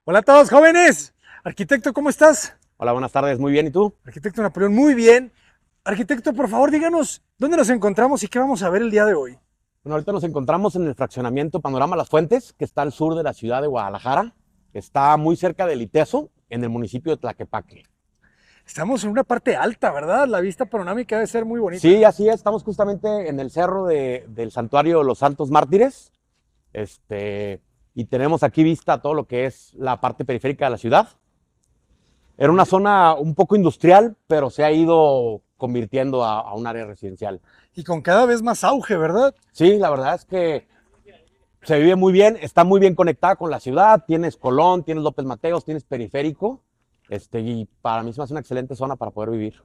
Hola a todos, jóvenes. Arquitecto, ¿cómo estás? Hola, buenas tardes, muy bien, ¿y tú? Arquitecto Napoleón, muy bien. Arquitecto, por favor, díganos dónde nos encontramos y qué vamos a ver el día de hoy. Bueno, ahorita nos encontramos en el fraccionamiento Panorama Las Fuentes, que está al sur de la ciudad de Guadalajara. Está muy cerca del ITESO, en el municipio de Tlaquepaque. Estamos en una parte alta, ¿verdad? La vista panorámica debe ser muy bonita. Sí, así es, estamos justamente en el cerro del santuario de los Santos Mártires. Y tenemos aquí vista todo lo que es la parte periférica de la ciudad. Era una zona un poco industrial, pero se ha ido convirtiendo a un área residencial. Y con cada vez más auge, ¿verdad? Sí, la verdad es que se vive muy bien, está muy bien conectada con la ciudad, tienes Colón, tienes López Mateos, tienes Periférico, y para mí es una excelente zona para poder vivir.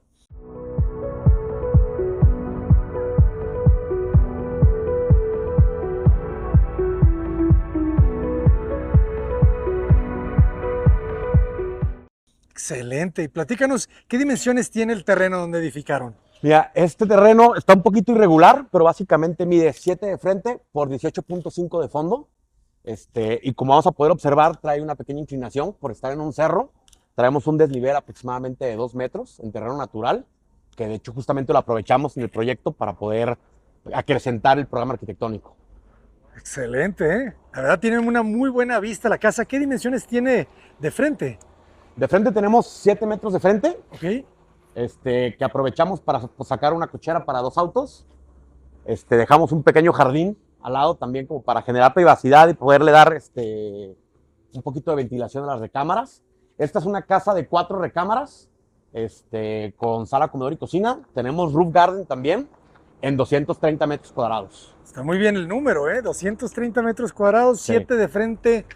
Excelente. Y platícanos, ¿qué dimensiones tiene el terreno donde edificaron? Mira, este terreno está un poquito irregular, pero básicamente mide 7 de frente por 18.5 de fondo. Y como vamos a poder observar, trae una pequeña inclinación por estar en un cerro. Traemos un desnivel aproximadamente de 2 metros en terreno natural, que de hecho justamente lo aprovechamos en el proyecto para poder acrecentar el programa arquitectónico. Excelente, ¿eh? La verdad tienen una muy buena vista la casa. ¿Qué dimensiones tiene de frente? De frente tenemos 7 metros de frente, ¿Ok? que aprovechamos para pues, sacar una cochera para 2 autos. Dejamos un pequeño jardín al lado también como para generar privacidad y poderle dar un poquito de ventilación a las recámaras. Esta es una casa de 4 recámaras, con sala, comedor y cocina. Tenemos roof garden también en 230 metros cuadrados. Está muy bien el número, ¿eh? 230 metros cuadrados, Sí. 7 de frente,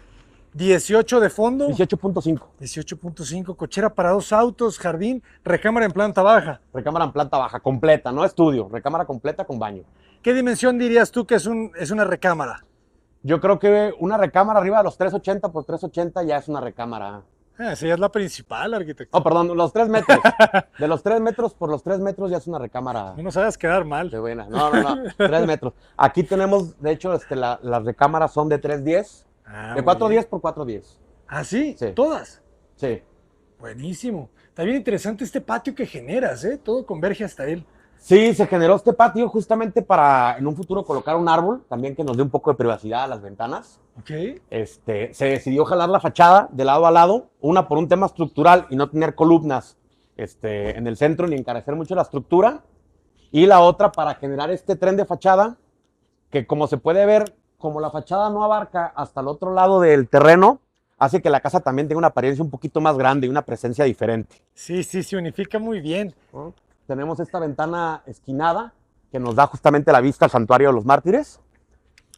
18 de fondo. 18.5. 18.5, cochera para 2 autos, jardín, recámara en planta baja. Recámara en planta baja, completa, no estudio. Recámara completa con baño. ¿Qué dimensión dirías tú que es una recámara? Yo creo que una recámara arriba de los 380 por 380 ya es una recámara. Esa ya es la principal, arquitecto. Oh, perdón, los 3 metros. De los 3 metros por los 3 metros ya es una recámara No nos hagas quedar mal. de buena. No. 3 metros. Aquí tenemos, de hecho, las recámaras son de 310. Ah, De muy 410 bien. por 410. ¿Ah, sí? Sí. Todas. Sí. Buenísimo. Está bien interesante este patio que generas, ¿eh? Todo converge hasta él. Sí, se generó este patio justamente para en un futuro colocar un árbol, también que nos dé un poco de privacidad a las ventanas. ¿Ok? Se decidió jalar la fachada de lado a lado, una por un tema estructural y no tener columnas en el centro ni encarecer mucho la estructura, y la otra para generar este tren de fachada, que como se puede ver, como la fachada no abarca hasta el otro lado del terreno, hace que la casa también tenga una apariencia un poquito más grande y una presencia diferente. Sí, sí, se unifica muy bien. ¿No? Tenemos esta ventana esquinada que nos da justamente la vista al santuario de los mártires,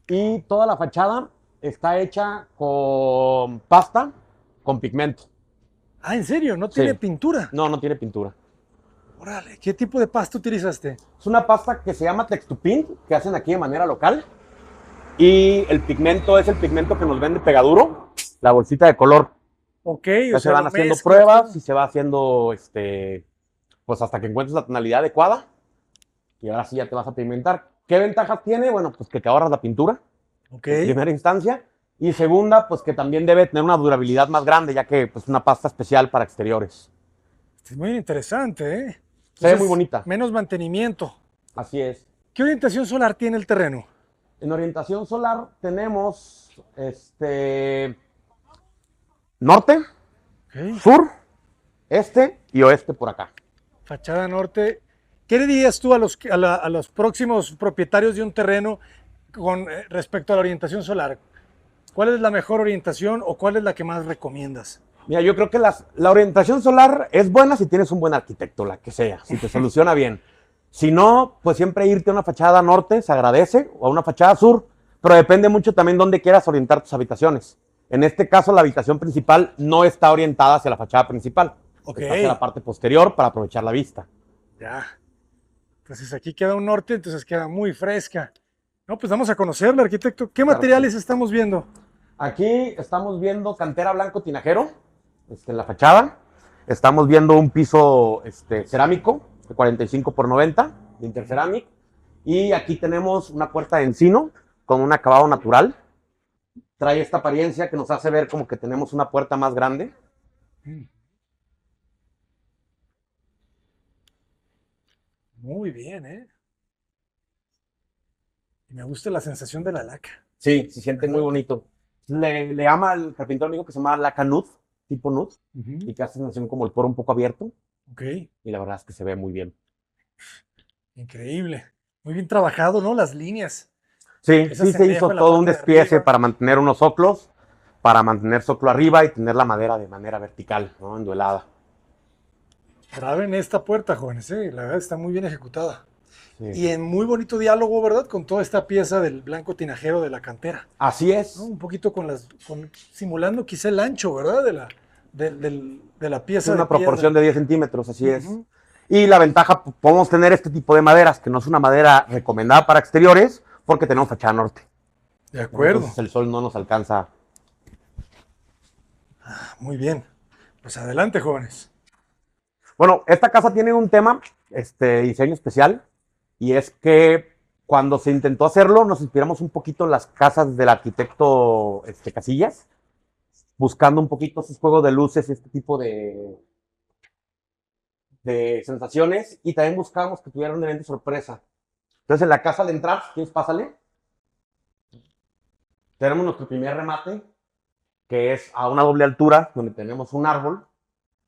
y toda la fachada está hecha con pasta, con pigmento. Ah, ¿en serio? ¿No tiene Sí. pintura? No, no tiene pintura. Órale, ¿qué tipo de pasta utilizaste? Es una pasta que se llama Textupin, que hacen aquí de manera local. Y el pigmento es el pigmento que nos vende Pegaduro, la bolsita de color. Ok, Ya o se sea, van lo haciendo mezclas pruebas todo. y se va haciendo, pues hasta que encuentres la tonalidad adecuada. Y ahora sí ya te vas a pigmentar. ¿Qué ventajas tiene? Bueno, pues que te ahorras la pintura, Ok. en primera instancia. Y segunda, pues que también debe tener una durabilidad más grande, ya que es pues, una pasta especial para exteriores. Es muy interesante, ¿eh? Se ve Entonces, muy bonita. menos mantenimiento. Así es. ¿Qué orientación solar tiene el terreno? En orientación solar tenemos norte, Ok. sur, este y oeste por acá. Fachada norte. ¿Qué le dirías tú a los próximos propietarios de un terreno con respecto a la orientación solar? ¿Cuál es la mejor orientación o cuál es la que más recomiendas? Mira, yo creo que la orientación solar es buena si tienes un buen arquitecto, la que sea, si te soluciona bien. Si no, pues siempre irte a una fachada norte se agradece, o a una fachada sur, pero depende mucho también dónde quieras orientar tus habitaciones. En este caso, la habitación principal no está orientada hacia la fachada principal, Ok. está hacia la parte posterior para aprovechar la vista. Ya. Entonces aquí queda un norte, entonces queda muy fresca. No, pues vamos a conocerla, arquitecto. ¿Qué Claro que materiales sí. estamos viendo? Aquí estamos viendo cantera blanco tinajero, en la fachada. Estamos viendo un piso cerámico de 45 por 90 de Interceramic. Y aquí tenemos una puerta de encino con un acabado natural. trae esta apariencia que nos hace ver como que tenemos una puerta más grande. Mm, muy bien, ¿eh? Y me gusta la sensación de la laca, Sí, se siente muy ¿verdad? bonito. Le ama al carpintero amigo que se llama laca nude, tipo nude, Ujú. y que hace sensación como el poro un poco abierto, Ok, y la verdad es que se ve muy bien. increíble. Muy bien trabajado, ¿no? Las líneas. Sí, Ese sí se cenejo hizo en la todo un parte de despiece arriba. para mantener unos soclos, para mantener soclo arriba y tener la madera de manera vertical, ¿no? Enduelada. Graben esta puerta, jóvenes, ¿eh? La verdad está muy bien ejecutada. Sí. Y en muy bonito diálogo, ¿verdad? Con toda esta pieza del blanco tinajero de la cantera, Así ¿no? es. Un poquito simulando quizá el ancho, ¿verdad? De la Sí, pieza de una proporción piedra. de 10 centímetros, así es. Ujú. Y la ventaja, podemos tener este tipo de maderas, que no es una madera recomendada para exteriores, porque tenemos fachada norte, De ¿no? Entonces acuerdo. el sol no nos alcanza. Muy bien. Pues adelante, jóvenes. Bueno, esta casa tiene un tema, diseño especial, y es que cuando se intentó hacerlo, nos inspiramos un poquito en las casas del arquitecto Casillas, buscando un poquito esos juegos de luces y este tipo de sensaciones, y también buscábamos que tuviera un evento sorpresa. Entonces, en la casa al entrar, si quieres, pásale, tenemos nuestro primer remate, que es a una doble altura, donde tenemos un árbol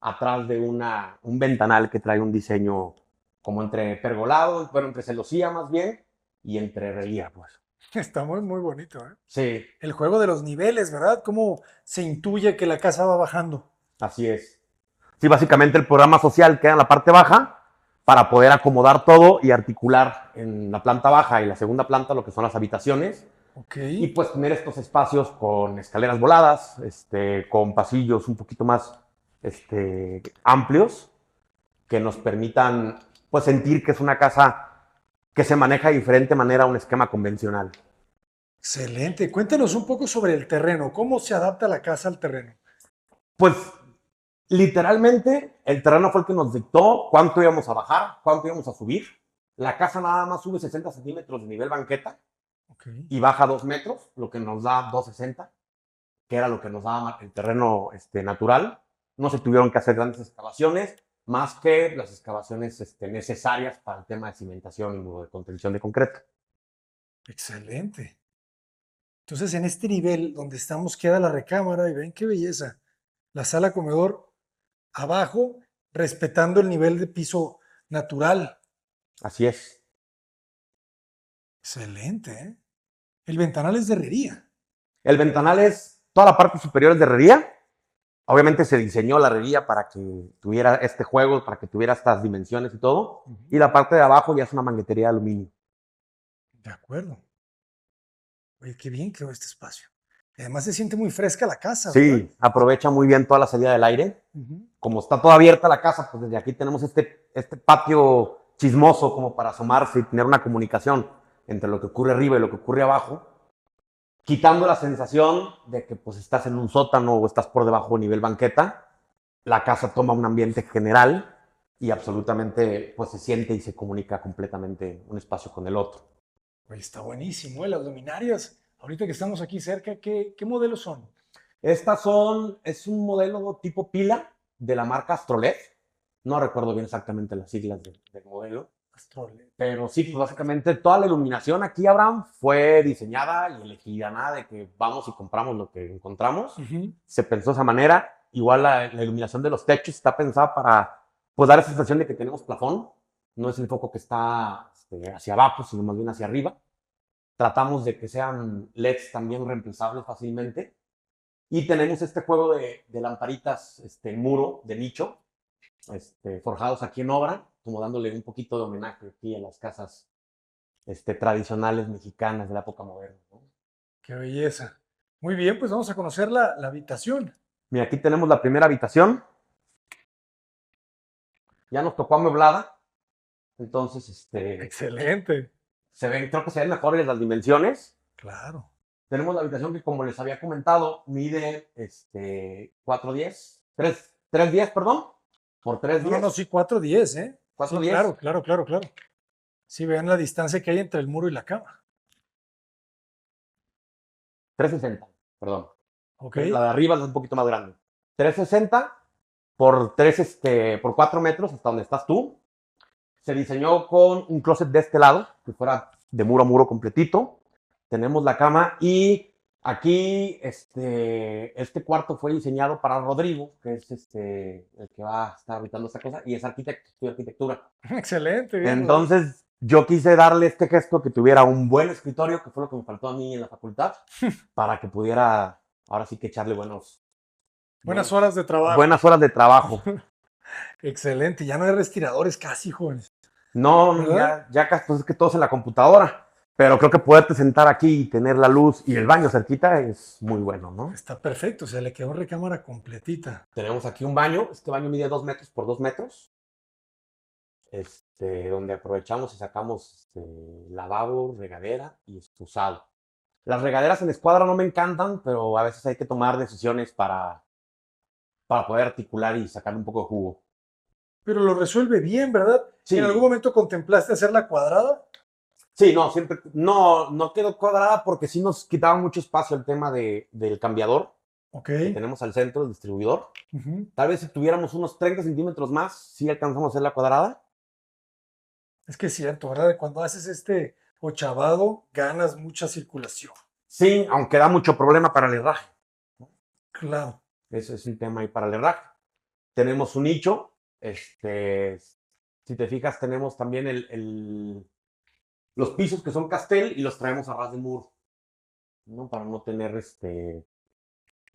atrás de un ventanal que trae un diseño como entre pergolado, bueno, entre celosía más bien, y entre relieve, pues. Está muy, muy bonito, ¿eh? Sí, El juego de los niveles, ¿verdad? Cómo se intuye que la casa va bajando. así es. Sí, básicamente el programa social queda en la parte baja para poder acomodar todo y articular en la planta baja y la segunda planta lo que son las habitaciones Ok. y pues tener estos espacios con escaleras voladas, con pasillos un poquito más amplios que nos permitan pues sentir que es una casa que se maneja de diferente manera a un esquema convencional. Excelente. Cuéntanos un poco sobre el terreno. ¿Cómo se adapta la casa al terreno? Pues literalmente el terreno fue el que nos dictó cuánto íbamos a bajar, cuánto íbamos a subir. La casa nada más sube 60 centímetros de nivel banqueta Ok. y baja 2 metros, lo que nos da 260, que era lo que nos daba el terreno natural. No se tuvieron que hacer grandes excavaciones, más que las excavaciones necesarias para el tema de cimentación y de contención de concreto. Excelente. Entonces, en este nivel donde estamos queda la recámara y ven qué belleza. La sala comedor abajo, respetando el nivel de piso natural. Así es. Excelente, ¿eh? El ventanal es de herrería. El ventanal es toda la parte superior es de herrería. Obviamente se diseñó la herrería para que tuviera este juego, para que tuviera estas dimensiones y todo. Ujú. Y la parte de abajo ya es una manguetería de aluminio. De acuerdo. Oye, qué bien quedó este espacio. Y además se siente muy fresca la casa, ¿verdad? Sí, aprovecha muy bien toda la salida del aire. Ujú. Como está toda abierta la casa, pues desde aquí tenemos este patio chismoso como para asomarse y tener una comunicación entre lo que ocurre arriba y lo que ocurre abajo, quitando la sensación de que pues estás en un sótano o estás por debajo de nivel banqueta. La casa toma un ambiente general y absolutamente pues se siente y se comunica completamente un espacio con el otro. Oye, está buenísimo, ¿eh? Las luminarias. Ahorita que estamos aquí cerca, ¿qué modelos son? Es un modelo tipo pila de la marca Astrolet. No recuerdo bien exactamente las siglas del modelo, Astrole. pero sí, pues básicamente toda la iluminación aquí, Abraham, fue diseñada y elegida, nada de que vamos y compramos lo que encontramos. Ujú. Se pensó de esa manera. Igual la iluminación de los techos está pensada para pues, dar esa sensación de que tenemos plafón. No es el foco que está hacia abajo, sino más bien hacia arriba. Tratamos de que sean LEDs también reemplazables fácilmente. Y tenemos este juego de lamparitas, muro de nicho, forjados aquí en obra, como dándole un poquito de homenaje aquí a las casas tradicionales mexicanas de la época moderna, ¿no? Qué belleza. Muy bien, pues vamos a conocer la habitación. Mira, aquí tenemos la primera habitación, ya nos tocó amueblada, entonces Excelente. creo que se ven mejores las dimensiones. Claro. Tenemos la habitación que, como les había comentado, mide 410, 310, perdón, por No, no, no, 310, sí, 410, ¿eh? Sí, 410, claro, claro, claro, claro. Sí, vean la distancia que hay entre el muro y la cama. 360. perdón. Ok. La de arriba es un poquito más grande. 360 por 4 metros hasta donde estás tú. Se diseñó con un closet de este lado, que fuera de muro a muro completito. Tenemos la cama y aquí este cuarto fue diseñado para Rodrigo, que es el que va a estar habitando esta cosa, y es arquitecto, estudia arquitectura. Excelente, bien, Rodrigo. Entonces, yo quise darle este gesto que tuviera un buen escritorio, que fue lo que me faltó a mí en la facultad, para que pudiera, ahora sí que echarle Buenas horas de trabajo. buenas horas de trabajo. Excelente, ya no hay respiradores casi, jóvenes. No, ¿Verdad? ya casi pues, es que todo es en la computadora. Pero creo que poderte sentar aquí y tener la luz y el baño cerquita es muy bueno, ¿no? Está perfecto, o sea, le quedó recámara completita. Tenemos aquí un baño. Este baño mide 2 metros por 2 metros. Donde aprovechamos y sacamos lavabo, regadera y excusado. Las regaderas en escuadra no me encantan, pero a veces hay que tomar decisiones para poder articular y sacar un poco de jugo. Pero lo resuelve bien, ¿verdad? Sí. ¿En algún momento contemplaste hacerla cuadrada? Sí, no, siempre, no quedó cuadrada porque sí nos quitaba mucho espacio el tema del cambiador Ok. que tenemos al centro, el distribuidor. Ujú. Tal vez si tuviéramos unos 30 centímetros más, sí alcanzamos a hacer la cuadrada. Es que es cierto, ¿verdad? Cuando haces este ochavado, ganas mucha circulación. Sí, aunque da mucho problema para el herraje. Claro. Ese es un tema ahí para el herraje. Tenemos un nicho. Si te fijas, tenemos también los pisos que son castel y los traemos a ras de muro, ¿no? Para no tener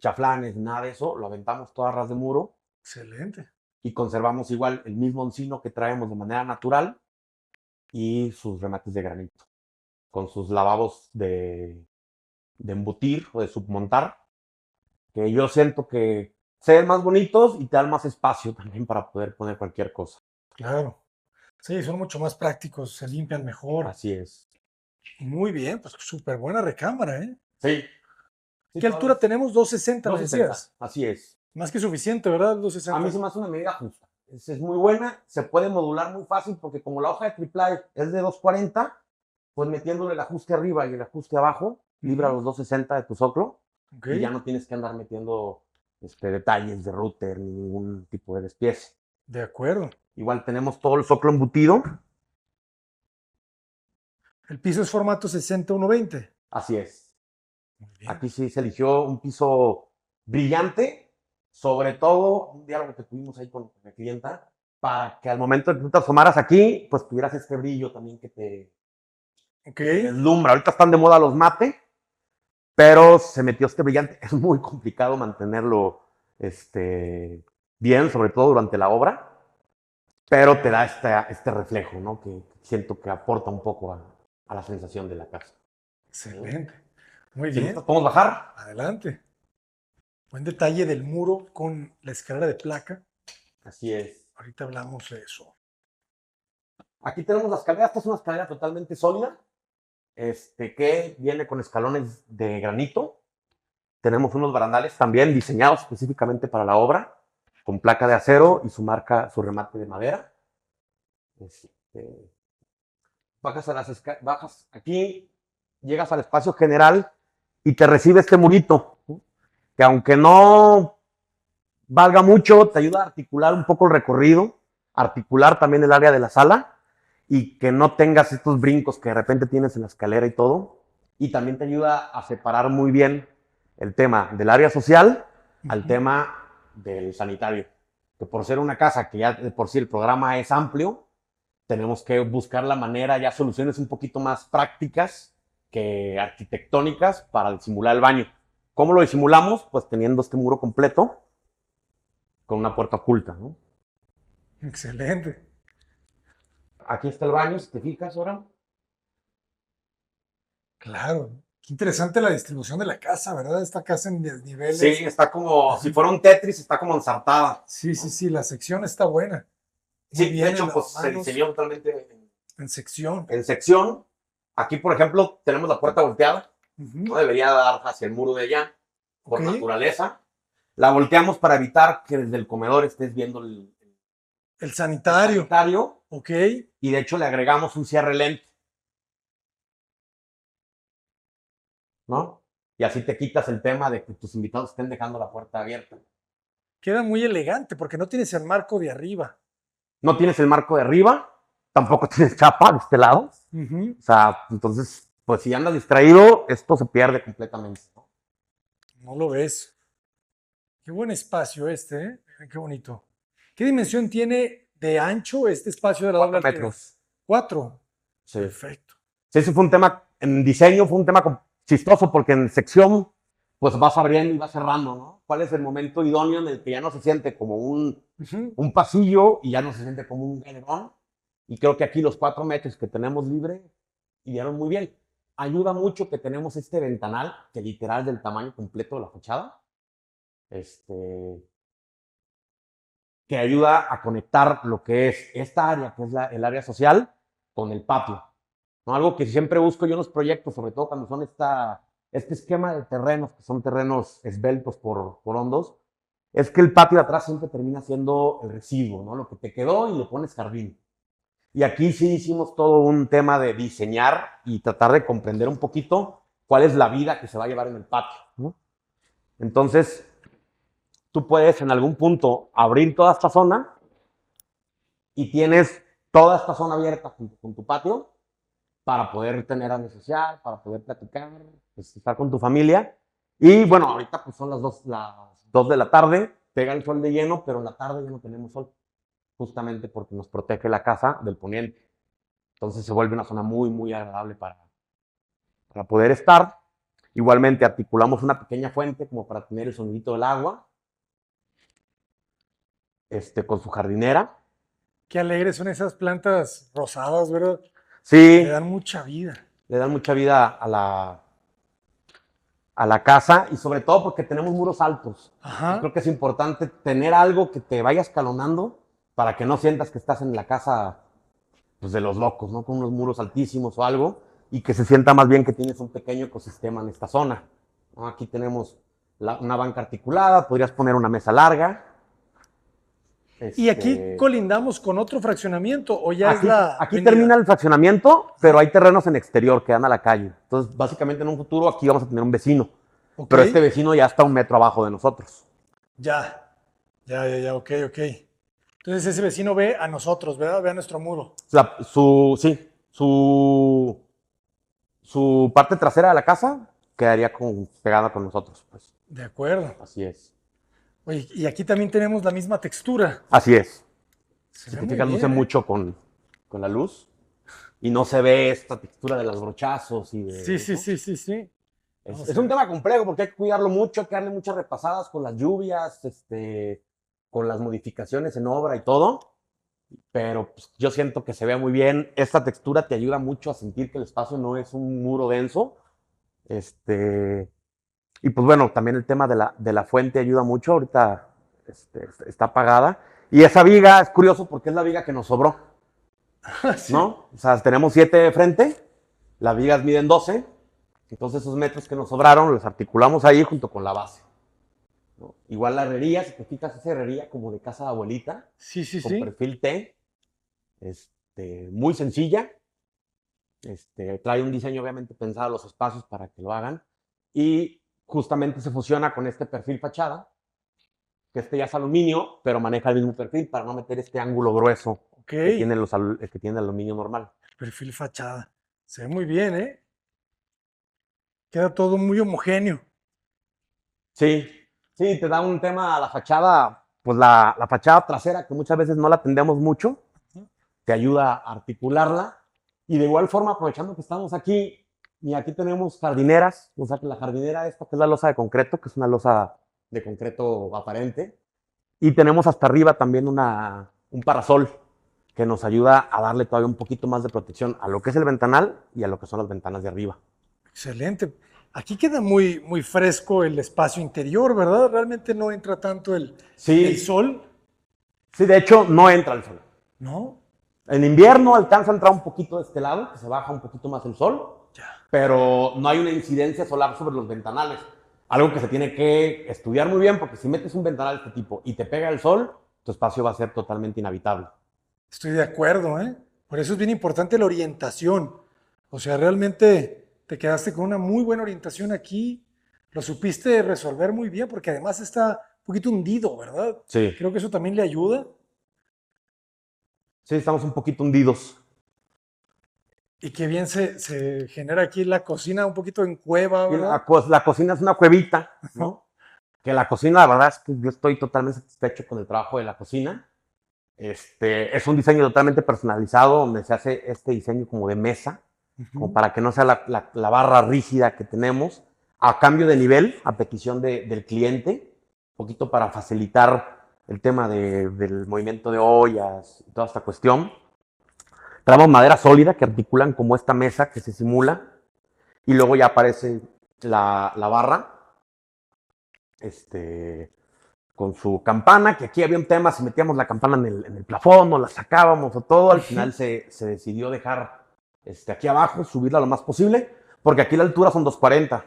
chaflanes, nada de eso. Lo aventamos todo a ras de muro Excelente. y conservamos igual el mismo encino que traemos de manera natural y sus remates de granito, con sus lavabos de embutir o de submontar, que yo siento que se ven más bonitos y te dan más espacio también para poder poner cualquier cosa. Claro. Sí, son mucho más prácticos, se limpian mejor. Así es. Muy bien, pues súper buena recámara, ¿eh? Sí. ¿Qué altura tenemos? 260, me 260, decías. así es. Más que suficiente, ¿verdad? A mí 260. se me hace una medida justa. Es muy buena, se puede modular muy fácil porque como la hoja de triple es de 240, pues metiéndole el ajuste arriba y el ajuste abajo, libra los 260 de tu soclo Ok. y ya no tienes que andar metiendo detalles de router ni ningún tipo de despiece. De acuerdo. Igual tenemos todo el soclo embutido. El piso es formato 60-120. Así es. Muy bien. Aquí sí se eligió un piso brillante, sobre todo un diálogo que tuvimos ahí con la clienta, para que al momento de que tú te asomaras aquí, pues tuvieras este brillo también que te deslumbra. Ahorita están de moda los mate, pero se metió este brillante. Es muy complicado mantenerlo bien, sobre todo durante la obra, pero te da este reflejo, ¿no? Que siento que aporta un poco a la sensación de la casa. Excelente. Muy Si bien. gustas, podemos bajar. Adelante. Buen detalle del muro con la escalera de placa. Así es. Ahorita hablamos de eso. Aquí tenemos la escalera. Esta es una escalera totalmente sólida, que viene con escalones de granito. Tenemos unos barandales también diseñados específicamente para la obra, con placa de acero y su remate de madera. Bajas aquí, llegas al espacio general y te recibe este murito, que aunque no valga mucho, te ayuda a articular un poco el recorrido, articular también el área de la sala y que no tengas estos brincos que de repente tienes en la escalera y todo. Y también te ayuda a separar muy bien el tema del área social al tema del sanitario. Que por ser una casa que ya de por sí el programa es amplio, tenemos que buscar la manera, ya soluciones un poquito más prácticas que arquitectónicas para disimular el baño. ¿Cómo lo disimulamos? Pues teniendo este muro completo con una puerta oculta, ¿no? Excelente. Aquí está el baño, si te fijas ahora. Claro. Qué interesante la distribución de la casa, ¿verdad? Esta casa en desniveles. Sí, está como, si fuera un Tetris, está como ensartada. Sí, sí, sí, la sección está buena. Sí, Muy bien, de hecho, en pues se lavamanos, diseñó totalmente en sección. en sección. Aquí, por ejemplo, tenemos la puerta volteada. Ujú. No debería dar hacia el muro de allá, por Ok. naturaleza. La volteamos para evitar que desde el comedor estés viendo El sanitario. sanitario. Ok. Y de hecho le agregamos un cierre lente, ¿no? y así te quitas el tema de que tus invitados estén dejando la puerta abierta. Queda muy elegante porque no tienes el marco de arriba. No tienes el marco de arriba, tampoco tienes chapa de este lado. Ujú. O sea, entonces, pues si andas distraído, esto se pierde completamente, ¿no? No lo ves. Qué buen espacio este, ¿eh? Miren qué bonito. ¿Qué dimensión tiene de ancho este espacio de la doble 4 alquimia? metros. 4. Sí. Perfecto. Sí, ese fue un tema, en diseño fue un tema chistoso porque en sección, pues vas abriendo y vas cerrando, ¿no? ¿Cuál es el momento idóneo en el que ya no se siente como Ujú. un pasillo y ya no se siente como un galerón? Y creo que aquí los 4 metros que tenemos libre idearon muy bien. Ayuda mucho que tenemos este ventanal, que literal es del tamaño completo de la fachada, que ayuda a conectar lo que es esta área, que es el área social, con el patio, ¿no? Algo que siempre busco yo en los proyectos, sobre todo cuando son este esquema de terrenos, que son terrenos esbeltos por hondos, es que el patio de atrás siempre termina siendo el residuo, ¿no? Lo que te quedó y le pones jardín. Y aquí sí hicimos todo un tema de diseñar y tratar de comprender un poquito cuál es la vida que se va a llevar en el patio, ¿no? Entonces, tú puedes en algún punto abrir toda esta zona y tienes toda esta zona abierta junto con tu patio para poder tener área social, para poder platicar, pues, estar con tu familia. Y bueno, ahorita pues son las 2 de la tarde, pega el sol de lleno, pero en la tarde ya no tenemos sol, justamente porque nos protege la casa del poniente. Entonces se vuelve una zona muy, muy agradable para poder estar. Igualmente articulamos una pequeña fuente como para tener el sonidito del agua, con su jardinera. Qué alegres son esas plantas rosadas, ¿verdad? Le Sí, dan mucha vida. le dan mucha vida a la casa y sobre todo porque tenemos muros altos. Entonces Ajá. creo que es importante tener algo que te vaya escalonando para que no sientas que estás en la casa, pues, de los locos, ¿no? Con unos muros altísimos o algo, y que se sienta más bien que tienes un pequeño ecosistema en esta zona, ¿no? Aquí tenemos una banca articulada, podrías poner una mesa larga. ¿Y aquí Este, colindamos con otro fraccionamiento o ya es la aquí termina avenida? el fraccionamiento, pero hay terrenos en exterior que dan a la calle. Entonces, básicamente en un futuro aquí vamos a tener un vecino, Ok. pero este vecino ya está 1 metro abajo de nosotros. Ya. Ya, ok, ok. Entonces ese vecino ve a nosotros, ¿verdad? Ve a nuestro muro. Sí, su parte trasera de la casa quedaría pegada con nosotros, pues. De acuerdo. Así es. Oye, y aquí también tenemos la misma textura. Así es. Se Si ve te muy fijas, luce bien, ¿eh? mucho con la luz y no se ve esta textura de los brochazos y Sí, de, sí, ¿no? sí, sí, sí. No, Es un tema complejo porque hay que cuidarlo mucho, hay que darle muchas repasadas con las lluvias, con las modificaciones en obra y todo, pero pues, yo siento que se ve muy bien. Esta textura te ayuda mucho a sentir que el espacio no es un muro denso. Y pues bueno, también el tema de la fuente ayuda mucho. Ahorita está apagada. Y esa viga es curioso porque es la viga que nos sobró, sí. ¿no? O sea, tenemos 7 de frente, las vigas miden 12, entonces esos metros que nos sobraron los articulamos ahí junto con la base, ¿no? Igual la herrería, si te fijas, esa herrería como de casa de abuelita, Sí, sí, con sí. perfil T, muy sencilla, trae un diseño obviamente pensado a los espacios para que lo hagan, y justamente se fusiona con este perfil fachada, que ya es aluminio, pero maneja el mismo perfil para no meter este ángulo grueso Ok. que tiene, que tiene el aluminio normal. Perfil fachada. Se ve muy bien, ¿eh? Queda todo muy homogéneo. Sí, sí, te da un tema a la fachada, pues la fachada trasera, que muchas veces no la atendemos mucho, te ayuda a articularla. Y de igual forma, aprovechando que estamos aquí, y aquí tenemos jardineras, o sea que la jardinera esta, que es la losa de concreto, que es una losa de concreto aparente, y tenemos hasta arriba también un parasol que nos ayuda a darle todavía un poquito más de protección a lo que es el ventanal y a lo que son las ventanas de arriba. Excelente. Aquí queda muy, muy fresco el espacio interior, ¿verdad? Realmente no entra tanto el Sí, sol, sí, de hecho no entra el sol. ¿no? En invierno alcanza a entrar un poquito de este lado, que se baja un poquito más el sol, Ya. pero no hay una incidencia solar sobre los ventanales. Algo que se tiene que estudiar muy bien, porque si metes un ventanal de este tipo y te pega el sol, tu espacio va a ser totalmente inhabitable. Estoy de acuerdo, ¿eh? Por eso es bien importante la orientación. O sea, realmente te quedaste con una muy buena orientación aquí. lo supiste resolver muy bien porque además está un poquito hundido, ¿verdad? Sí, Creo que eso también le ayuda. sí, estamos un poquito hundidos. Y qué bien se genera aquí la cocina, un poquito en cueva, Y ¿verdad? la cocina es una cuevita, ¿no? Que la cocina, la verdad es que yo estoy totalmente satisfecho con el trabajo de la cocina. Es un diseño totalmente personalizado donde se hace este diseño como de mesa, como Ujú. para que no sea la barra rígida que tenemos, a cambio de nivel, a petición del cliente, un poquito para facilitar el tema del movimiento de ollas y toda esta cuestión. Traemos madera sólida que articulan como esta mesa que se simula y luego ya aparece la barra, este, con su campana, que aquí había un tema, si metíamos la campana en el plafón o la sacábamos o todo, al final Ujú. se decidió dejar aquí abajo, subirla lo más posible, porque aquí la altura son 240.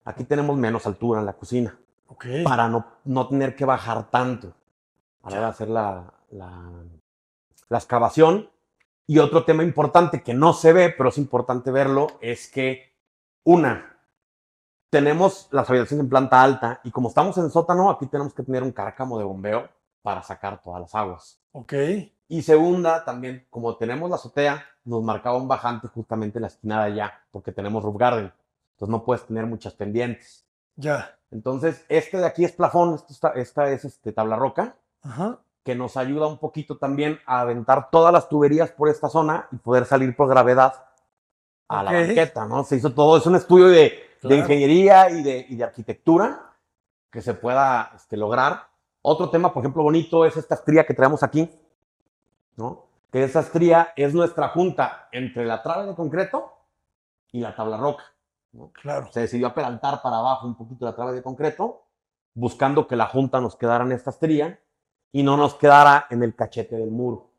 Aquí tenemos menos altura en la cocina, Ok, para no tener que bajar tanto a la hora de ya. hacer la excavación. Y otro tema importante que no se ve, pero es importante verlo, es que una, tenemos las habitaciones en planta alta y como estamos en sótano, aquí tenemos que tener un cárcamo de bombeo para sacar todas las aguas. Ok, Y segunda, también, como tenemos la azotea, nos marcaba un bajante justamente en la esquina de allá, porque tenemos roof garden. Entonces no puedes tener muchas pendientes. ya. Entonces, este de aquí es plafón, esta es tabla roca, Ajá. que nos ayuda un poquito también a aventar todas las tuberías por esta zona y poder salir por gravedad a Ok, la banqueta, ¿no? Se hizo todo, es un estudio de claro. ingeniería y de arquitectura que se pueda lograr. Otro tema, por ejemplo, bonito es esta estría que traemos aquí, ¿no? Que esa estría es nuestra junta entre la trave de concreto y la tabla roca, ¿no? Claro. Se decidió apelantar para abajo un poquito la trave de concreto, buscando que la junta nos quedara en esta estría y no nos quedara en el cachete del muro.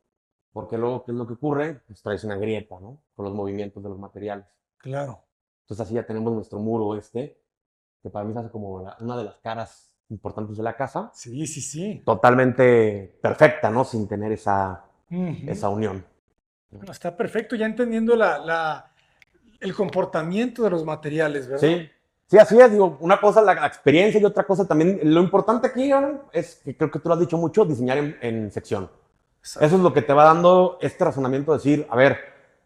Porque luego, ¿qué es lo que ocurre? Pues traes una grieta, ¿no? Con los movimientos de los materiales. Claro. Entonces así ya tenemos nuestro muro que para mí se hace como una de las caras importantes de la casa, Sí, sí, sí. totalmente perfecta, ¿no? Sin tener esa Ujú. unión. Bueno, está perfecto, ya entendiendo el comportamiento de los materiales, ¿verdad? Sí, sí, así es. Digo, una cosa es la experiencia y otra cosa también. Lo importante aquí, ¿no? Es que creo que tú lo has dicho mucho, diseñar en sección. Eso es Exacto. lo que te va dando este razonamiento de decir, a ver,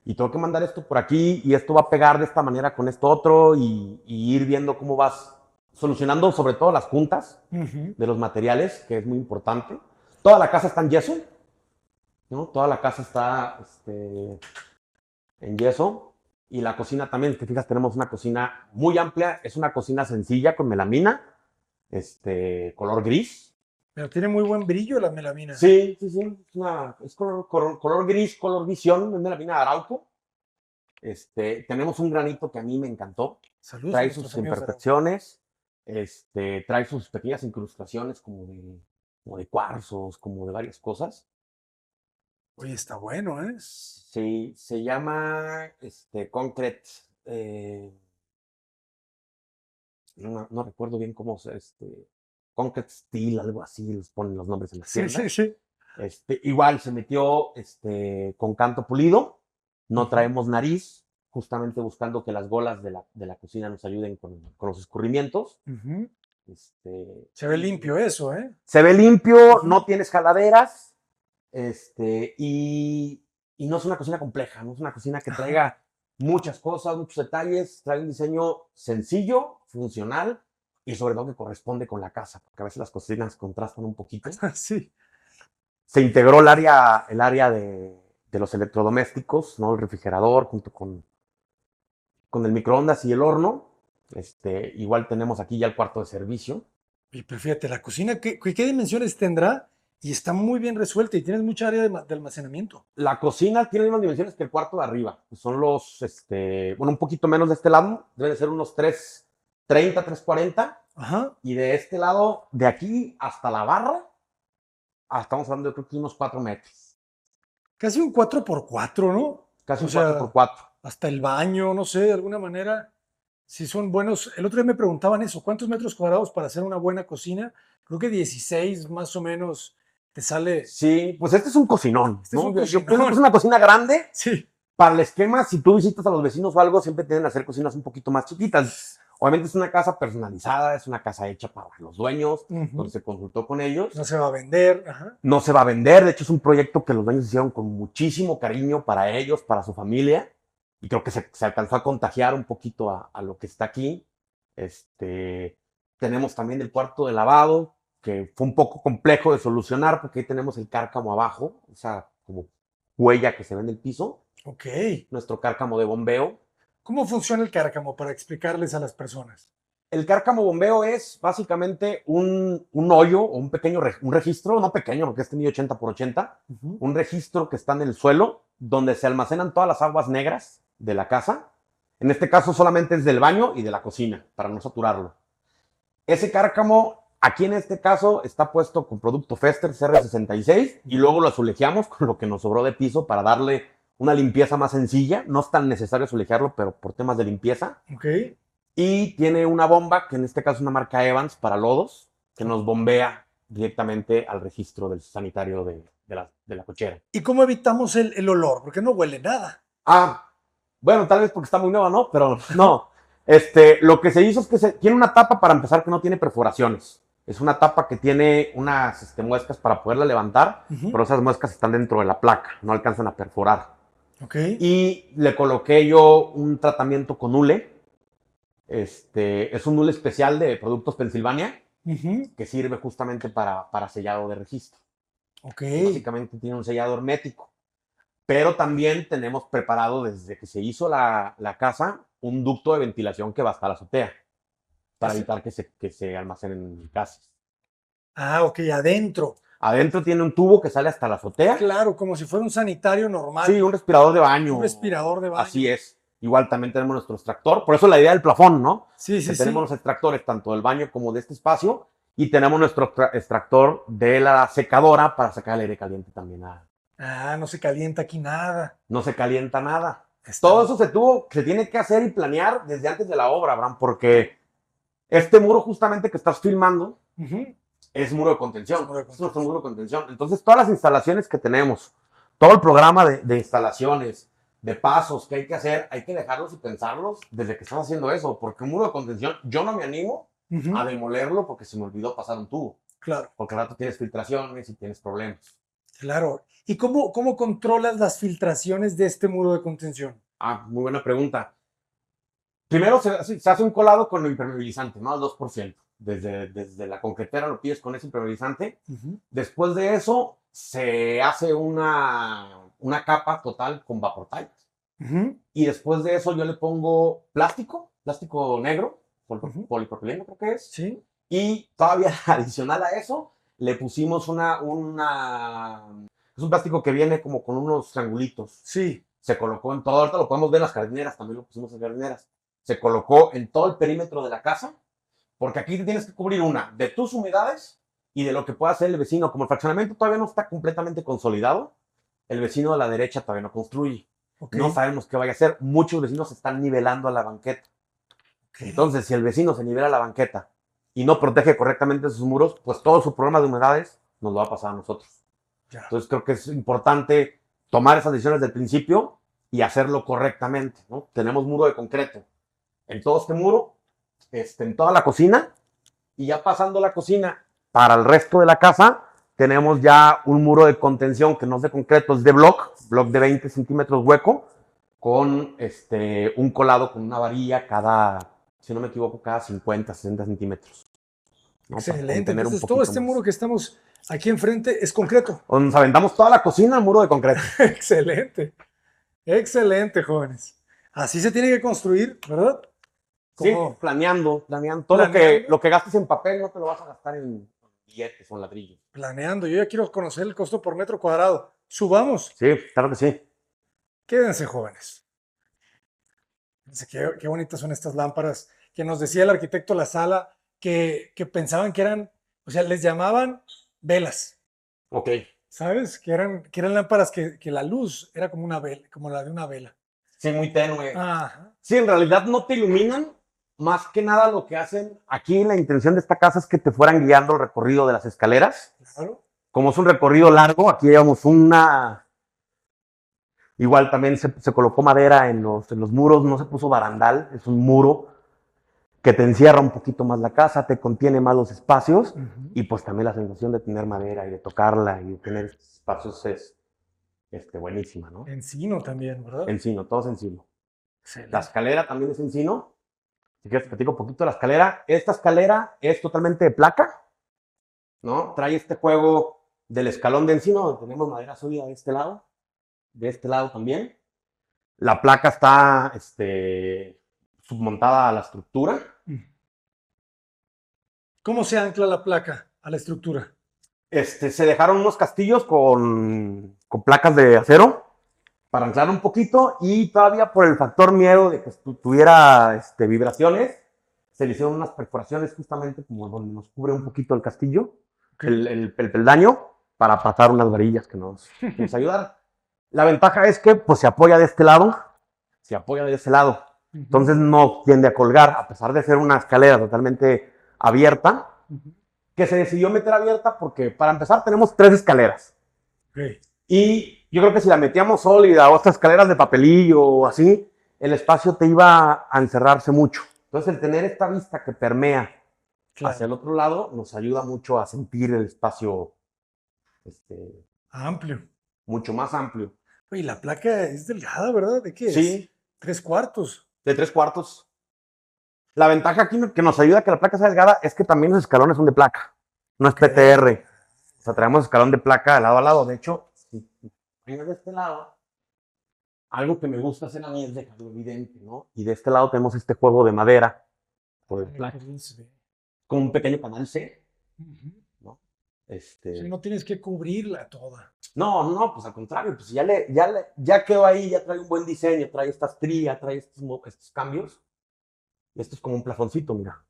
y tengo que mandar esto por aquí y esto va a pegar de esta manera con esto otro y ir viendo cómo vas solucionando sobre todo las juntas Ujú. de los materiales, que es muy importante. Toda la casa está en yeso, ¿no? Toda la casa está en yeso. Y la cocina también, si te fijas, tenemos una cocina muy amplia. Es una cocina sencilla con melamina, color gris. Pero tiene muy buen brillo la melamina. Sí, sí, sí. Es color gris, color visión, es melamina Arauco. Tenemos un granito que a mí me encantó. Saludos a Trae nuestros sus amigos de Arauco. imperfecciones, trae sus pequeñas incrustaciones como de cuarzos, como de varias cosas. Oye, está bueno, ¿eh? Sí, se llama Concrete. No recuerdo bien cómo Concrete Steel, algo así, les ponen los nombres en las Sí, sí, tiendas. sí. Igual se metió con canto pulido, no Ujú. traemos nariz, justamente buscando que las golas de la cocina nos ayuden con los escurrimientos. Ujú. Se ve Y limpio eso, ¿eh? se ve limpio, Ujú. no tienes jaladeras, y no es una cocina compleja, no es una cocina que Ajá. traiga muchas cosas, muchos detalles, trae un diseño sencillo, funcional y sobre todo que corresponde con la casa, porque a veces las cocinas contrastan un poquito. Sí. Se integró el área de los electrodomésticos, ¿no? El refrigerador junto con el microondas y el horno. Igual tenemos aquí ya el cuarto de servicio. Y pero fíjate, la cocina, ¿qué dimensiones tendrá? Y está muy bien resuelta y tienes mucha área de almacenamiento. La cocina tiene las mismas dimensiones que el cuarto de arriba. Son bueno, un poquito menos de este lado, deben de ser unos 330, 340. Ajá. Y de este lado, de aquí hasta la barra, estamos hablando de creo que unos 4 metros. Casi un 4x4, ¿no? Casi O un 4 sea, por 4. hasta el baño, no sé, de alguna manera, si son buenos. El otro día me preguntaban eso, ¿cuántos metros cuadrados para hacer una buena cocina? Creo que 16 más o menos te sale. Sí, pues este es un cocinón, Este es ¿no? un Yo pienso que es cocinón. una cocina grande. Sí, Para el esquema, si tú visitas a los vecinos o algo, siempre tienden a hacer cocinas un poquito más chiquitas. Obviamente es una casa personalizada, es una casa hecha para los dueños, Ujú. donde se consultó con ellos. No se va a vender. Ajá. No se va a vender, de hecho es un proyecto que los dueños hicieron con muchísimo cariño para ellos, para su familia, y creo que se alcanzó a contagiar un poquito a lo que está aquí. Tenemos también el cuarto de lavado, que fue un poco complejo de solucionar, porque ahí tenemos el cárcamo abajo, o sea, como huella que se ve en el piso, Ok. nuestro cárcamo de bombeo. ¿Cómo funciona el cárcamo para explicarles a las personas? El cárcamo bombeo es básicamente un hoyo o un pequeño un registro, no pequeño porque este mide 80 por 80, Ujú. un registro que está en el suelo donde se almacenan todas las aguas negras de la casa. En este caso solamente es del baño y de la cocina, para no saturarlo. Ese cárcamo, aquí en este caso, está puesto con producto Fester CR66 y luego lo azulejeamos con lo que nos sobró de piso para darle una limpieza más sencilla. No es tan necesario azulejarlo, pero por temas de limpieza. Ok. Y tiene una bomba, que en este caso es una marca Evans para lodos, que nos bombea directamente al registro del sanitario de la cochera. ¿Y cómo evitamos el olor? Porque no huele nada. Ah, bueno, tal vez porque está muy nueva, ¿no? Pero no. Lo que se hizo es que tiene una tapa para empezar que no tiene perforaciones. Es una tapa que tiene unas muescas para poderla levantar, pero esas muescas están dentro de la placa, no alcanzan a perforar. Ok. Y le coloqué yo un tratamiento con hule. Es un hule especial de Productos Pensilvania Ujú. que sirve justamente para sellado de registro. Ok. Básicamente tiene un sellado hermético. Pero también tenemos preparado desde que se hizo la casa un ducto de ventilación que va hasta la azotea para evitar que se almacenen gases. Ah, ok, adentro. Adentro tiene un tubo que sale hasta la azotea. Claro, como si fuera un sanitario normal. Sí, un respirador de baño. Un respirador de baño. Así es. Igual también tenemos nuestro extractor. Por eso la idea del plafón, ¿no? Sí, sí, Que sí. tenemos los extractores tanto del baño como de este espacio. Y tenemos nuestro extractor de la secadora para sacar el aire caliente también. Ah, no se calienta aquí nada. No se calienta nada. Está Todo eso se tiene que hacer y planear desde antes de la obra, Abraham, porque este muro justamente que estás filmando Ujú. es muro de contención. Es muro de Es nuestro muro de contención. Entonces, todas las instalaciones que tenemos, todo el programa de instalaciones, de pasos que hay que hacer, hay que dejarlos y pensarlos desde que estás haciendo eso, porque un muro de contención, yo no me animo Ujú. a demolerlo porque se me olvidó pasar un tubo, Claro, porque al rato tienes filtraciones y tienes problemas. claro. ¿Y cómo controlas las filtraciones de este muro de contención? Ah, muy buena pregunta. Primero se hace un colado con lo impermeabilizante, ¿no? Al 2%. Desde la concretera lo pides con ese impermeabilizante. Ujú. Después de eso, se hace una capa total con Vaportite. Ujú. Y después de eso yo le pongo plástico negro, Ujú. polipropileno creo que es. Sí. Y todavía adicional a eso, le pusimos es un plástico que viene como con unos triangulitos. Sí. Se colocó en todo, ahorita lo podemos ver en las jardineras, también lo pusimos en jardineras. Se colocó en todo el perímetro de la casa, porque aquí te tienes que cubrir de tus humedades y de lo que pueda hacer el vecino. Como el fraccionamiento todavía no está completamente consolidado, el vecino de la derecha todavía no construye. Okay. No sabemos qué vaya a hacer. Muchos vecinos están nivelando a la banqueta. Okay. Entonces, si el vecino se nivela la banqueta y no protege correctamente sus muros, pues todo su problema de humedades nos lo va a pasar a nosotros. Ya. Entonces, creo que es importante tomar esas decisiones del principio y hacerlo correctamente, ¿no? Tenemos muro de concreto en todo este muro, en toda la cocina, y ya pasando la cocina para el resto de la casa, tenemos ya un muro de contención que no es de concreto, es de block de 20 centímetros hueco, con un colado con una varilla si no me equivoco, cada 50, 60 centímetros. ¿No? Excelente. Entonces, todo este muro que estamos aquí enfrente es concreto. Nos aventamos toda la cocina al muro de concreto. Excelente. Excelente, jóvenes. Así se tiene que construir, ¿verdad? Sí, planeando. Todo lo que gastes en papel no te lo vas a gastar en billetes o en ladrillos. Planeando. Yo ya quiero conocer el costo por metro cuadrado. Subamos. Sí, claro que sí. Quédense, jóvenes. Fíjense qué bonitas son estas lámparas que nos decía el arquitecto La Sala que pensaban que eran, o sea, les llamaban velas. Ok. ¿Sabes? Que eran lámparas que la luz era como una vela, como la de una vela. Sí, muy tenue. Ajá. Sí, en realidad no te iluminan. Más que nada lo que hacen aquí, la intención de esta casa es que te fueran guiando el recorrido de las escaleras. Claro. Como es un recorrido largo, aquí llevamos igual también se colocó madera en los muros, no se puso barandal, es un muro que te encierra un poquito más la casa, te contiene más los espacios y Ujú. pues también la sensación de tener madera y de tocarla y de tener estos espacios es buenísima, ¿no? Encino también, ¿verdad? Encino, todo es encino. La Excelente. escalera también es encino. Si quieres, te platico un poquito de la escalera. Esta escalera es totalmente de placa, ¿no? Trae este juego del escalón de encino, donde tenemos madera sólida de este lado también. La placa está submontada a la estructura. ¿Cómo se ancla la placa a la estructura? Se dejaron unos castillos con placas de acero para anclar un poquito y todavía por el factor miedo de que tuviera vibraciones, se le hicieron unas perforaciones justamente como donde nos cubre un poquito el castillo, Ok. el peldaño, para pasar unas varillas que nos ayudaran. La ventaja es que pues se apoya de este lado, se apoya de ese lado, entonces Ujú. no tiende a colgar, a pesar de ser una escalera totalmente abierta, Ujú. que se decidió meter abierta porque para empezar tenemos 3 escaleras. Ok. Y yo creo que si la metíamos sólida o estas escaleras de papelillo o así, el espacio te iba a encerrarse mucho. Entonces el tener esta vista que permea hacia Claro. el otro lado nos ayuda mucho a sentir el espacio este, Amplio. mucho más amplio. Oye, la placa es delgada, ¿verdad? ¿De qué es? Sí, 3/4. de 3/4. La ventaja aquí que nos ayuda a que la placa sea delgada es que también los escalones son de placa, no es Ok. PTR. O sea, traemos escalón de placa de lado a lado. De hecho, si vienes de este lado, algo que me gusta hacer a mí es dejarlo evidente, ¿no? Y de este lado tenemos este juego de madera por el Ay, qué placa, bien se ve. con un pequeño canal C, Ujú. ¿no? Sí, no tienes que cubrirla toda. No, no, pues al contrario, pues ya quedó ahí, ya trae un buen diseño, trae estas trías, trae estos cambios. Esto es como un plafoncito, mira,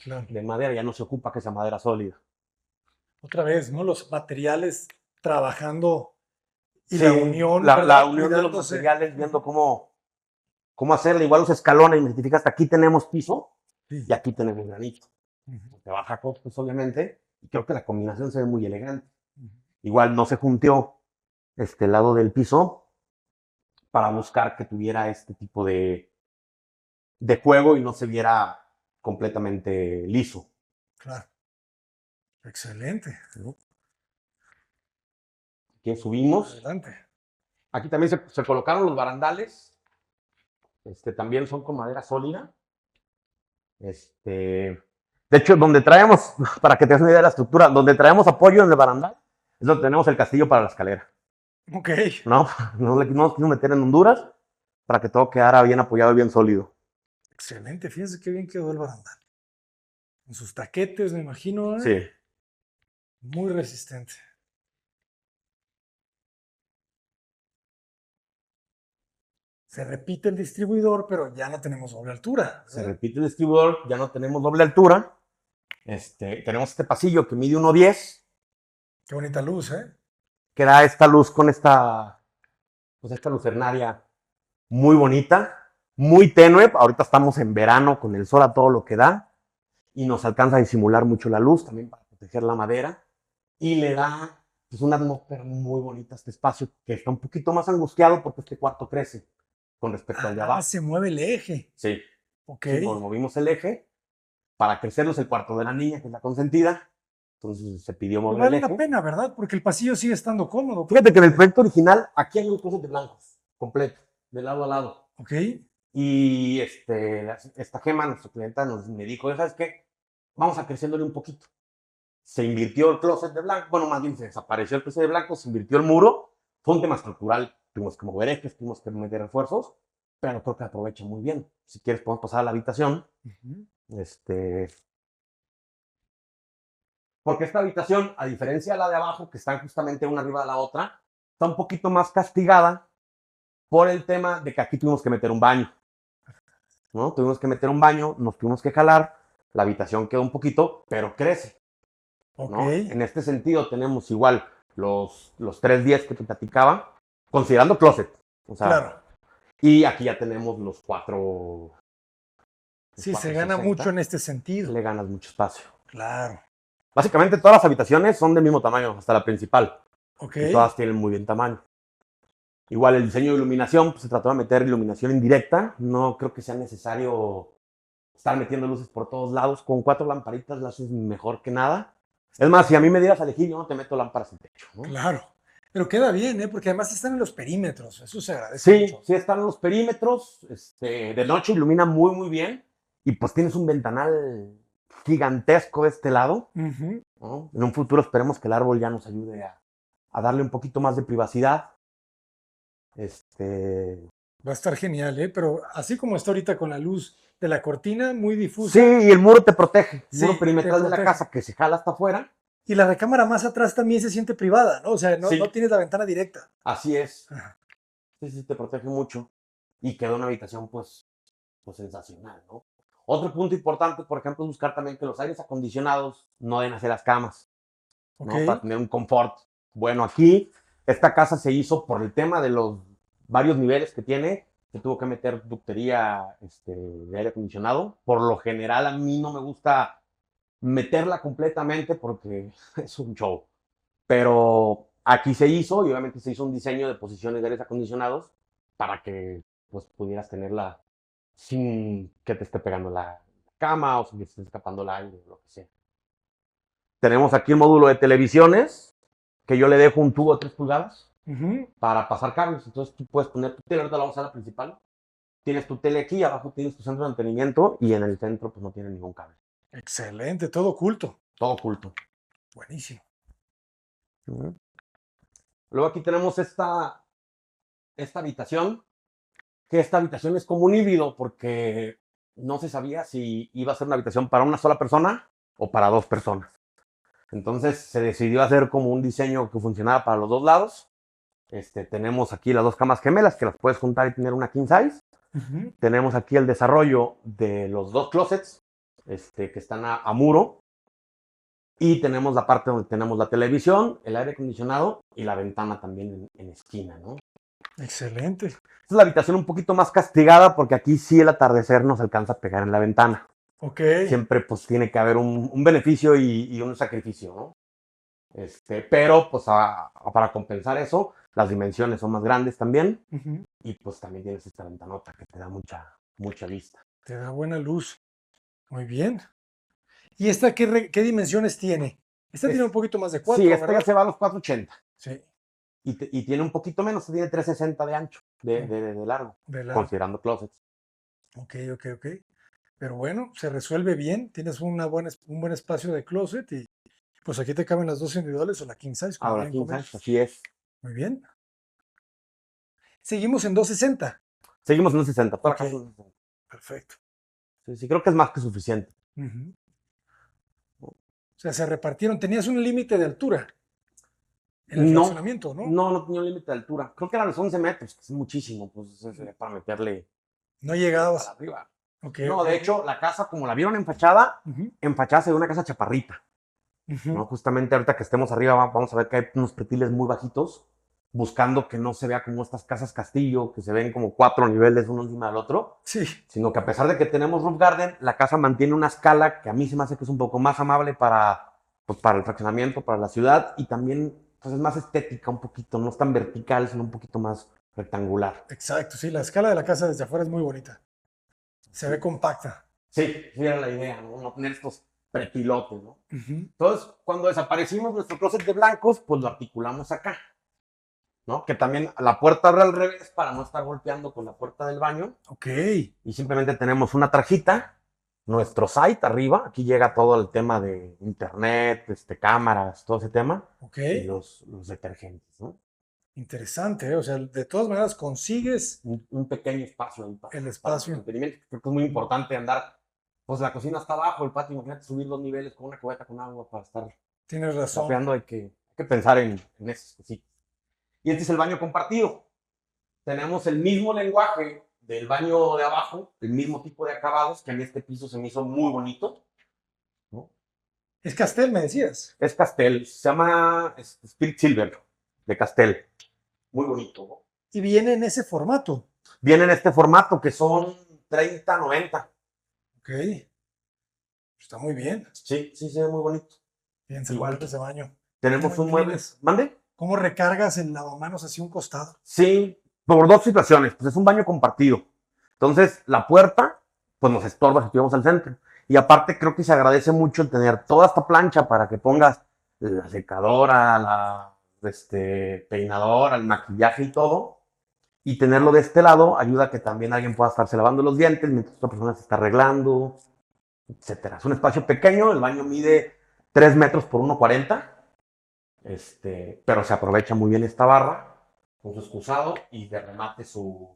Claro. de madera, ya no se ocupa que sea madera sólida. Otra vez, ¿no? Los materiales trabajando y la Sí, unión, la ¿verdad? unión de los Cuidándose. materiales, viendo cómo hacerle, igual los escalones, me identifica hasta aquí tenemos piso Sí. y aquí tenemos granito. Ujú. Te baja costos, obviamente, y creo que la combinación se ve muy elegante. Ujú. Igual no se junteó este lado del piso para buscar que tuviera este tipo de juego y no se viera completamente liso, Claro. Excelente. ¿no? Que subimos. Adelante. Aquí también se colocaron los barandales. También son con madera sólida. De hecho, donde traemos, para que te des una idea de la estructura, donde traemos apoyo en el barandal, es donde tenemos el castillo para la escalera. Ok. ¿No? No nos quisimos meter en Honduras para que todo quedara bien apoyado y bien sólido. Excelente. Fíjense qué bien quedó el barandal. En sus taquetes, me imagino, ¿eh? Sí. Muy resistente. Se repite el distribuidor, pero ya no tenemos doble altura, Se ¿verdad? repite el distribuidor, ya no tenemos doble altura. Tenemos este pasillo que mide 1.10, Qué bonita luz, ¿eh? que da esta luz con pues esta lucernaria muy bonita, muy tenue. Ahorita estamos en verano con el sol a todo lo que da y nos alcanza a disimular mucho la luz también para proteger la madera y le da pues, una atmósfera muy bonita a este espacio que está un poquito más angustiado porque este cuarto crece con respecto al de Ah, abajo. se mueve el eje. Sí, Ok. sí, movimos el eje para crecernos el cuarto de la niña, que es la consentida. Entonces se pidió Pues mover el vale la eje. pena, ¿verdad? Porque el pasillo sigue estando cómodo. Fíjate que en el proyecto original, aquí hay un closet de blancos, completo, de lado a lado. Ok. Y esta Gema, nuestra clienta, me dijo, ¿sabes qué? Vamos a creciéndole un poquito. Se invirtió el closet de blanco, bueno, más bien se desapareció el closet de blanco, se invirtió el muro. Fue un tema estructural, tuvimos que mover ejes, tuvimos que meter refuerzos, pero creo que aprovecha muy bien. Si quieres, podemos pasar a la habitación. Ujú. Porque esta habitación, a diferencia de la de abajo, que están justamente una arriba de la otra, está un poquito más castigada por el tema de que aquí tuvimos que meter un baño, ¿no? Tuvimos que meter un baño, nos tuvimos que jalar, la habitación quedó un poquito, pero crece, Ok. ¿no? En este sentido tenemos igual los 310 que te platicaba, considerando closet, o sea, Claro. y aquí ya tenemos los Sí, se gana 460, mucho en este sentido. le ganas mucho espacio. Claro. Básicamente todas las habitaciones son del mismo tamaño, hasta la principal, Ok. y todas tienen muy bien tamaño. Igual el diseño de iluminación, pues se trató de meter iluminación indirecta. No creo que sea necesario estar metiendo luces por todos lados. Con 4 lamparitas las haces mejor que nada. Es más, si a mí me dieras a elegir, yo no te meto lámparas en techo, ¿no? Claro. Pero queda bien, ¿eh? Porque además están en los perímetros. Eso se agradece Sí, mucho. sí están en los perímetros. De noche ilumina muy, muy bien. Y pues tienes un ventanal gigantesco de este lado, Ujú. ¿no? En un futuro esperemos que el árbol ya nos ayude a darle un poquito más de privacidad. Va a estar genial, ¿eh? Pero así como está ahorita con la luz de la cortina, muy Sí, difusa. y el muro te protege. El Sí, muro te perimetral de la protege. casa que se jala hasta afuera. Y la recámara más atrás también se siente privada, ¿no? O sea, no, Sí. no tienes la ventana directa. Así es. Ajá. Sí, sí, te protege mucho. Y queda una habitación, pues sensacional, ¿no? Otro punto importante, por ejemplo, es buscar también que los aires acondicionados no den hacia las camas, Ok. ¿no? Para tener un confort. Bueno, aquí, esta casa se hizo por el tema de los varios niveles que tiene. Se tuvo que meter ductería de aire acondicionado. Por lo general, a mí no me gusta meterla completamente porque es un show. Pero aquí se hizo y obviamente se hizo un diseño de posiciones de aires acondicionados para que pues pudieras tenerla sin que te esté pegando la cama o sin que te esté escapando el aire o lo que sea. Tenemos aquí un módulo de televisiones que yo le dejo un tubo de 3 pulgadas Ujú. para pasar cables. Entonces tú puedes poner tu tele, ahorita la vamos a la principal. Tienes tu tele aquí, abajo tienes tu centro de mantenimiento y en el centro pues no tiene ningún cable. Excelente, todo oculto. Todo oculto. Buenísimo. Luego aquí tenemos esta habitación, que esta habitación es como un híbrido porque no se sabía si iba a ser una habitación para una sola persona o para 2 personas. Entonces se decidió hacer como un diseño que funcionaba para los 2 lados. Tenemos aquí las 2 camas gemelas que las puedes juntar y tener una king size. Ujú. Tenemos aquí el desarrollo de los 2 closets que están a muro. Y tenemos la parte donde tenemos la televisión, el aire acondicionado y la ventana también en esquina, ¿no? Excelente. Esta es la habitación un poquito más castigada porque aquí sí el atardecer nos alcanza a pegar en la ventana. Ok. Siempre pues tiene que haber un beneficio y un sacrificio, ¿no? Pero pues para compensar eso, las dimensiones son más grandes también Ujú. y pues también tienes esta ventanota que te da mucha vista. Te da buena luz. Muy bien. ¿Y esta qué dimensiones tiene? Esta tiene un poquito más de Sí, 4, esta ya ¿verdad? se va a los 480 Sí, y tiene un poquito menos, tiene 360 de ancho, de largo, de largo. considerando closets. Ok. Pero bueno, se resuelve bien. Tienes un buen espacio de closet y pues aquí te caben las 2 individuales o la king size, como Ahora bien 15 comentas. años, así es. Muy bien. Seguimos en 260. Seguimos en un 60, toda la Ok. casa en un 60. Perfecto. Sí, sí, creo que es más que suficiente. Ujú. O sea, se repartieron. Tenías un límite de altura en el No, fraccionamiento, ¿no? no tenía un límite de altura. Creo que eran los 11 metros, que es muchísimo, pues es para meterle No para llegabas. arriba. Ok, No, ok. de hecho, la casa, como la vieron Ujú, en fachada se ve una casa chaparrita, ¿no? ujú. Justamente ahorita que estemos arriba vamos a ver que hay unos pretiles muy bajitos, buscando que no se vea como estas casas castillo, que se ven como 4 niveles uno encima del otro, Sí, sino que a pesar de que tenemos roof garden, la casa mantiene una escala que a mí se me hace que es un poco más amable para el fraccionamiento, para la ciudad, y también pues, es más estética un poquito, no es tan vertical, sino un poquito más rectangular. exacto. Sí, la escala de la casa desde afuera es muy bonita. Se ve compacta. Sí, sí era la idea, ¿no? No tener estos pretilotes, ¿no? Ujú. Entonces, cuando desaparecimos nuestro closet de blancos, pues lo articulamos acá, ¿no? Que también la puerta abre al revés para no estar golpeando con la puerta del baño. Ok, Y simplemente tenemos una tarjita, nuestro site arriba, aquí llega todo el tema de internet, cámaras, todo ese tema, ok. y los detergentes, ¿no? Interesante, ¿eh? O sea, de todas maneras consigues Un pequeño espacio ahí el para espacio. mantenimiento. Creo que es muy importante andar, pues la cocina está abajo, el patio, imagínate subir 2 niveles con una cubeta con agua para estar Tienes razón. trapeando, hay que pensar en eso, sí. Y este es el baño compartido. Tenemos el mismo lenguaje del baño de abajo, el mismo tipo de acabados, que a mí este piso se me hizo muy bonito, ¿no? Es Castel, me decías. Es Castel, se llama Spirit Silver, de Castel. Muy bonito, ¿no? Y viene en ese formato. Viene en este formato que son 30-90. Ok. Está muy bien. Sí, sí, se ve muy bonito. Fíjense el Igual. mueble ese baño. Tenemos ¿Cómo un mueble. imprimes? ¿Mande? ¿Cómo recargas el lavamanos hacia un costado? Sí, por 2 situaciones. Pues es un baño compartido. Entonces, la puerta pues nos estorba si estuviéramos al centro. Y aparte creo que se agradece mucho el tener toda esta plancha para que pongas la secadora, la peinadora, el maquillaje y todo. Y tenerlo de este lado ayuda a que también alguien pueda estarse lavando los dientes mientras otra persona se está arreglando, etcétera. Es un espacio pequeño, el baño mide 3 metros por 1,40, pero se aprovecha muy bien esta barra con su excusado y de remate su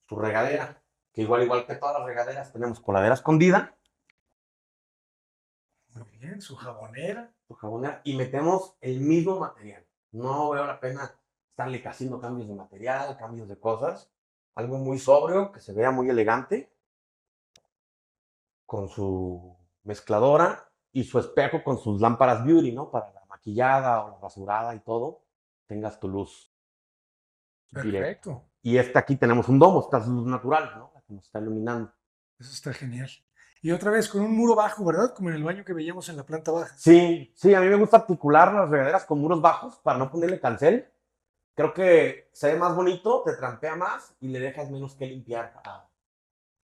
regadera, que igual que todas las regaderas tenemos coladera escondida, Muy bien, su jabonera. y metemos el mismo material. No veo la pena estarle haciendo cambios de material, cambios de cosas. Algo muy sobrio, que se vea muy elegante, con su mezcladora y su espejo con sus lámparas beauty, ¿no? Para la maquillada o la rasurada y todo, tengas tu luz directa. Perfecto. Y aquí tenemos un domo, esta es luz natural, ¿no? La que nos está iluminando. Eso está genial. Y otra vez con un muro bajo, ¿verdad? Como en el baño que veíamos en la planta baja. Sí, sí, a mí me gusta articular las regaderas con muros bajos para no ponerle cancel. Creo que se ve más bonito, te trampea más y le dejas menos que limpiar a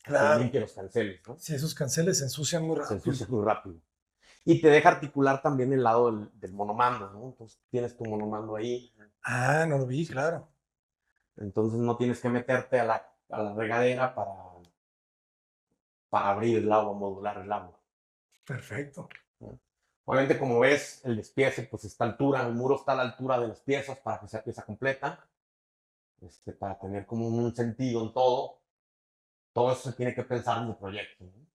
que Claro. limpie los canceles, ¿no? Sí, esos canceles se ensucian muy Se rápido. ensucia muy rápido. Y te deja articular también el lado del monomando, ¿no? Entonces tienes tu monomando ahí. Ah, no lo vi, claro. Entonces no tienes que meterte a la regadera para abrir el agua, modular el agua. Perfecto. ¿No? Obviamente, como ves, el despiece pues está a altura, el muro está a la altura de las piezas para que sea pieza completa, para tener como un sentido en todo. Todo eso se tiene que pensar en el proyecto, ¿no?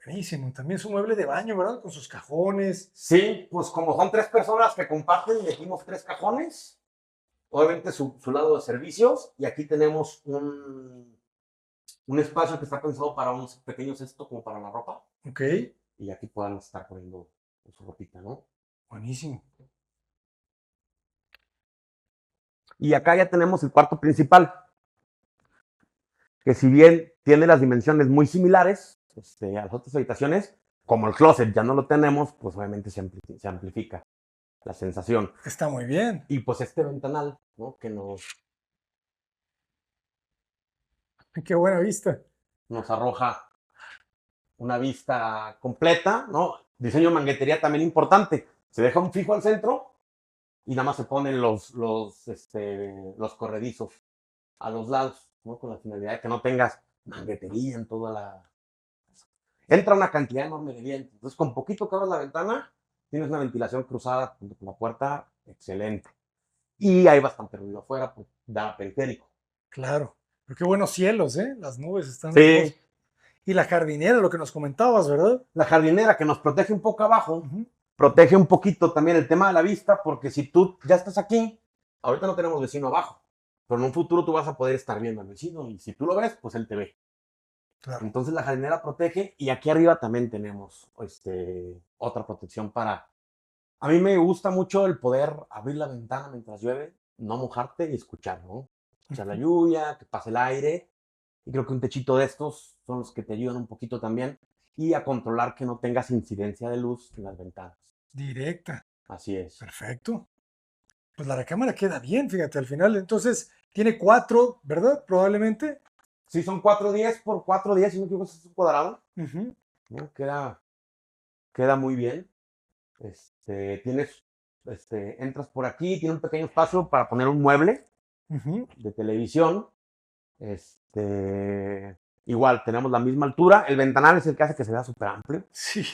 Buenísimo. También su mueble de baño, ¿verdad? Con sus cajones. Sí, pues como son 3 personas que comparten, elegimos 3 cajones. Obviamente su lado de servicios. Y aquí tenemos un espacio que está pensado para un pequeño cesto como para la ropa. Ok. Y aquí puedan estar poniendo su ropita, ¿no? Buenísimo. Y acá ya tenemos el cuarto principal, que si bien tiene las dimensiones muy similares a las otras habitaciones, como el closet ya no lo tenemos, pues obviamente se amplifica la sensación. Está muy bien. Y pues este ventanal, ¿no? Que Qué buena vista. nos arroja una vista completa, ¿no? Diseño de manguetería también importante. Se deja un fijo al centro y nada más se ponen los corredizos a los lados, ¿no? Con la finalidad de que no tengas manguetería en toda la... Entra una cantidad enorme de viento. Entonces, con poquito que abras la ventana, tienes una ventilación cruzada junto con la puerta excelente. Y hay bastante ruido afuera, pues da periférico. Claro. Pero qué buenos cielos, ¿eh? Las nubes están... Sí. Y la jardinera, lo que nos comentabas, ¿verdad? La jardinera que nos protege un poco abajo, protege un poquito también el tema de la vista, porque si tú ya estás aquí, ahorita no tenemos vecino abajo, pero en un futuro tú vas a poder estar viendo al vecino y si tú lo ves, pues él te ve. Claro. Entonces la jardinera protege y aquí arriba también tenemos otra protección para... A mí me gusta mucho el poder abrir la ventana mientras llueve, no mojarte y escuchar, ¿no? Escuchar la lluvia, que pase el aire. Y creo que un techito de estos son los que te ayudan un poquito también y a controlar que no tengas incidencia de luz en las ventanas. Directa. Así es. Perfecto. Pues la recámara queda bien, fíjate, al final. Entonces, tiene 4, ¿verdad? Probablemente. Sí, son 410 por 410, si no me equivoco, es un cuadrado. ¿No? Queda muy bien. Entras por aquí, tiene un pequeño espacio para poner un mueble de televisión. Igual, tenemos la misma altura. El ventanal es el que hace que se vea súper amplio. Sí.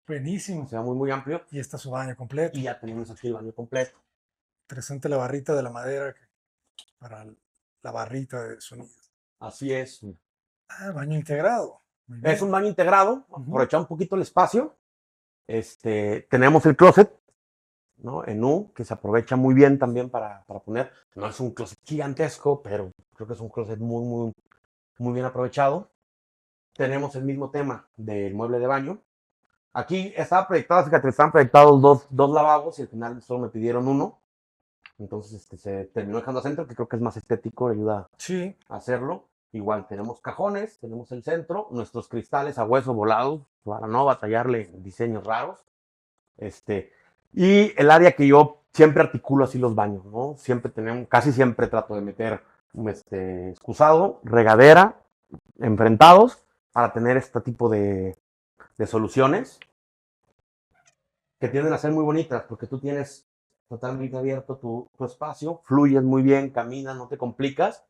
Buenísimo. Se vea muy, muy amplio. Y está su baño completo. Y ya tenemos aquí el baño completo. Interesante la barrita de la madera para la barrita de sonido. Así es. Ah, baño integrado. Es un baño integrado, aprovechar un poquito el espacio. Tenemos el closet, ¿no? En U, que se aprovecha muy bien también para poner. No es un closet gigantesco, pero creo que es un closet muy, muy, muy bien aprovechado. Tenemos el mismo tema del mueble de baño. Aquí estaba proyectado, fíjate, estaban proyectados dos lavabos y al final solo me pidieron uno. Entonces se terminó dejando al centro, que creo que es más estético, ayuda a hacerlo. Igual tenemos cajones, tenemos el centro, nuestros cristales a hueso volados para no batallarle diseños raros. Y el área que yo siempre articulo así los baños, ¿no? Casi siempre trato de meter excusado, regadera enfrentados para tener este tipo de soluciones que tienden a ser muy bonitas, porque tú tienes totalmente abierto tu espacio, fluyes muy bien, caminas, no te complicas,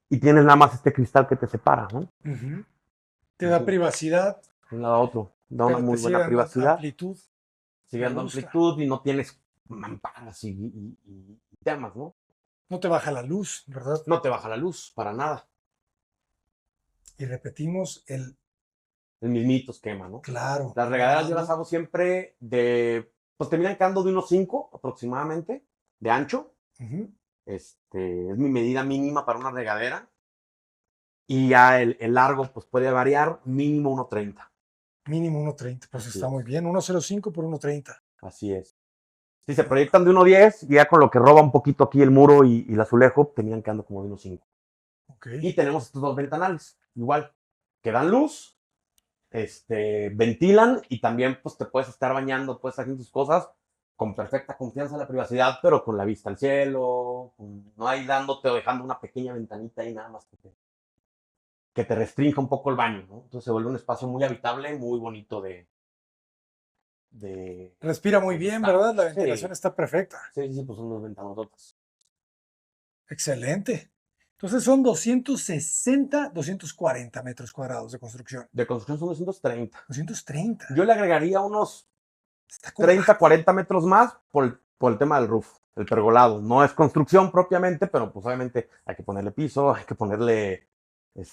y tienes nada más este cristal que te separa, ¿no? Ujú. Te da privacidad, De un lado a otro, da una pero te muy sigue buena dando privacidad, amplitud. sigue Me dando gusta. amplitud y no tienes mamparas y temas, ¿no? No te baja la luz, ¿verdad? No te baja la luz, para nada. Y repetimos El mismito esquema, ¿no? claro. Las regaderas yo las hago siempre pues terminan quedando de unos 5 aproximadamente, de ancho. Ujú. Es mi medida mínima para una regadera. Y ya el largo, pues puede variar, mínimo 1.30. Mínimo 1.30, pues Así está muy es, bien. 1.05 por 1.30. así es. Si se proyectan de 1.10, ya con lo que roba un poquito aquí el muro y el azulejo, terminan quedando como de 1.5. Ok. Y tenemos estos dos ventanales, igual, que dan luz, ventilan y también pues te puedes estar bañando, puedes hacer tus cosas con perfecta confianza en la privacidad, pero con la vista al cielo, no ahí dándote o dejando una pequeña ventanita ahí nada más que te restrinja un poco el baño, ¿no? Entonces se vuelve un espacio muy habitable, muy bonito de Respira muy donde bien, está. ¿verdad? La ventilación Sí, está perfecta. sí, sí, pues son dos ventanototas. Excelente. Entonces son 260, 240 metros cuadrados de construcción. De construcción son 230. 230. Yo le agregaría unos Está 30, compacto. 40 metros más por el tema del roof, el pergolado. No es construcción propiamente, pero pues obviamente hay que ponerle piso, hay que ponerle,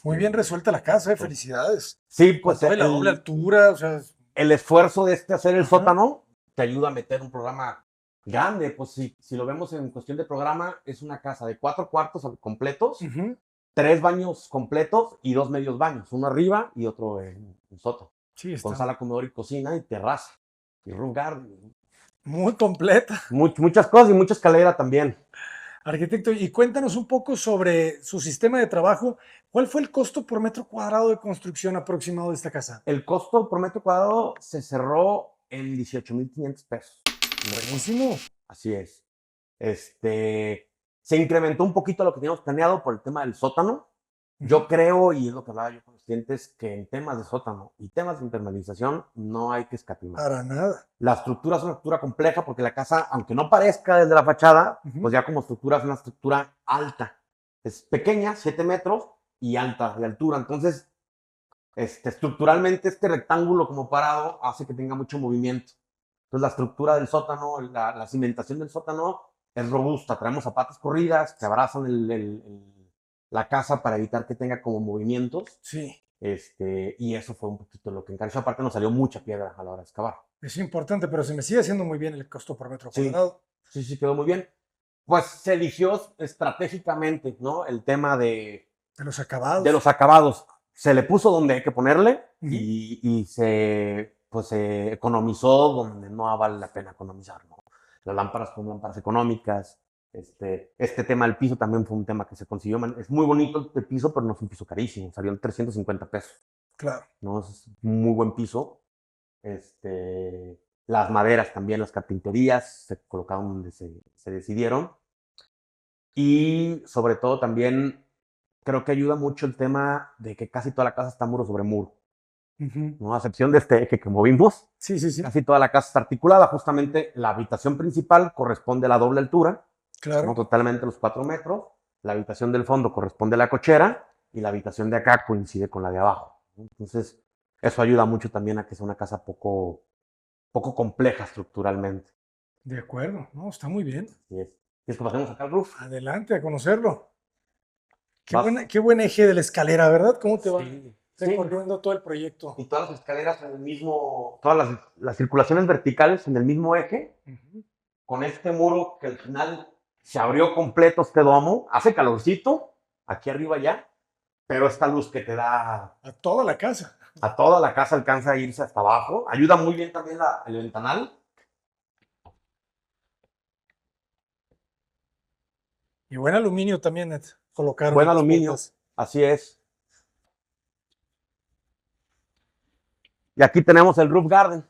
Muy bien resuelta la casa, pues, felicidades. sí, Con pues toda la doble altura, o sea, el esfuerzo de hacer el ajá. sótano te ayuda a meter un programa grande. Pues si lo vemos en cuestión de programa, es una casa de 4 cuartos completos, Ujú. 3 baños completos y 2 medios baños, uno arriba y otro en sótano, Sí, con está sala, comedor y cocina y terraza y room garden. muy completa. Muchas cosas y mucha escalera también. Arquitecto, y cuéntanos un poco sobre su sistema de trabajo. ¿Cuál fue el costo por metro cuadrado de construcción aproximado de esta casa? El costo por metro cuadrado se cerró en 18,500 pesos. Buenísimo. Así es. Se incrementó un poquito lo que teníamos planeado por el tema del sótano. Ujú. Yo creo, y es lo que hablaba yo con los clientes, que en temas de sótano y temas de impermeabilización no hay que escatimar. Para nada. La estructura es una estructura compleja porque la casa, aunque no parezca desde la fachada, Ujú. pues ya como estructura es una estructura alta. Es pequeña, 7 metros, y alta de altura. Entonces, estructuralmente este rectángulo como parado hace que tenga mucho movimiento. Entonces la estructura del sótano, la cimentación del sótano es robusta. Traemos zapatas corridas que abrazan la casa para evitar que tenga como movimientos. Sí, Y eso fue un poquito lo que encareció. Aparte nos salió mucha piedra a la hora de excavar. es importante, pero se me sigue haciendo muy bien el costo por metro Sí, cuadrado. sí, sí, quedó muy bien. Pues se eligió estratégicamente, ¿no? El tema De los de acabados. los acabados. Se le puso donde hay que ponerle Ujú. y se economizó donde no vale la pena economizar, ¿no? Las lámparas son lámparas económicas. Este tema del piso también fue un tema que se consiguió. Es muy bonito el piso, pero no es un piso carísimo. Salió en 350 pesos. Claro. ¿No? Es un muy buen piso. Las maderas también, las carpinterías se colocaron donde se decidieron. Y sobre todo también creo que ayuda mucho el tema de que casi toda la casa está muro sobre muro, Ujú. ¿no? A excepción de este eje que movimos, Sí, sí, sí. casi toda la casa está articulada. Justamente la habitación principal corresponde a la doble altura, ¿no? Claro. Totalmente los 4 metros. La habitación del fondo corresponde a la cochera y la habitación de acá coincide con la de abajo, ¿no? Entonces, eso ayuda mucho también a que sea una casa poco compleja estructuralmente. De acuerdo. No, está muy bien. Y es que pasemos acá al roof. Adelante a conocerlo. Vas, Qué buen eje de la escalera, ¿verdad? ¿Cómo te va sí, sí. recorriendo todo el proyecto? Y todas las escaleras en el mismo, todas las circulaciones verticales en el mismo eje, Ujú. con este muro que al final se abrió completo este domo, hace calorcito, aquí arriba ya, pero esta luz que te da A toda la casa. a toda la casa alcanza a irse hasta abajo, ayuda muy bien también el ventanal. Y buen aluminio también, Ed, colocaron Buen en las aluminio, puertas. así es. Y aquí tenemos el roof garden,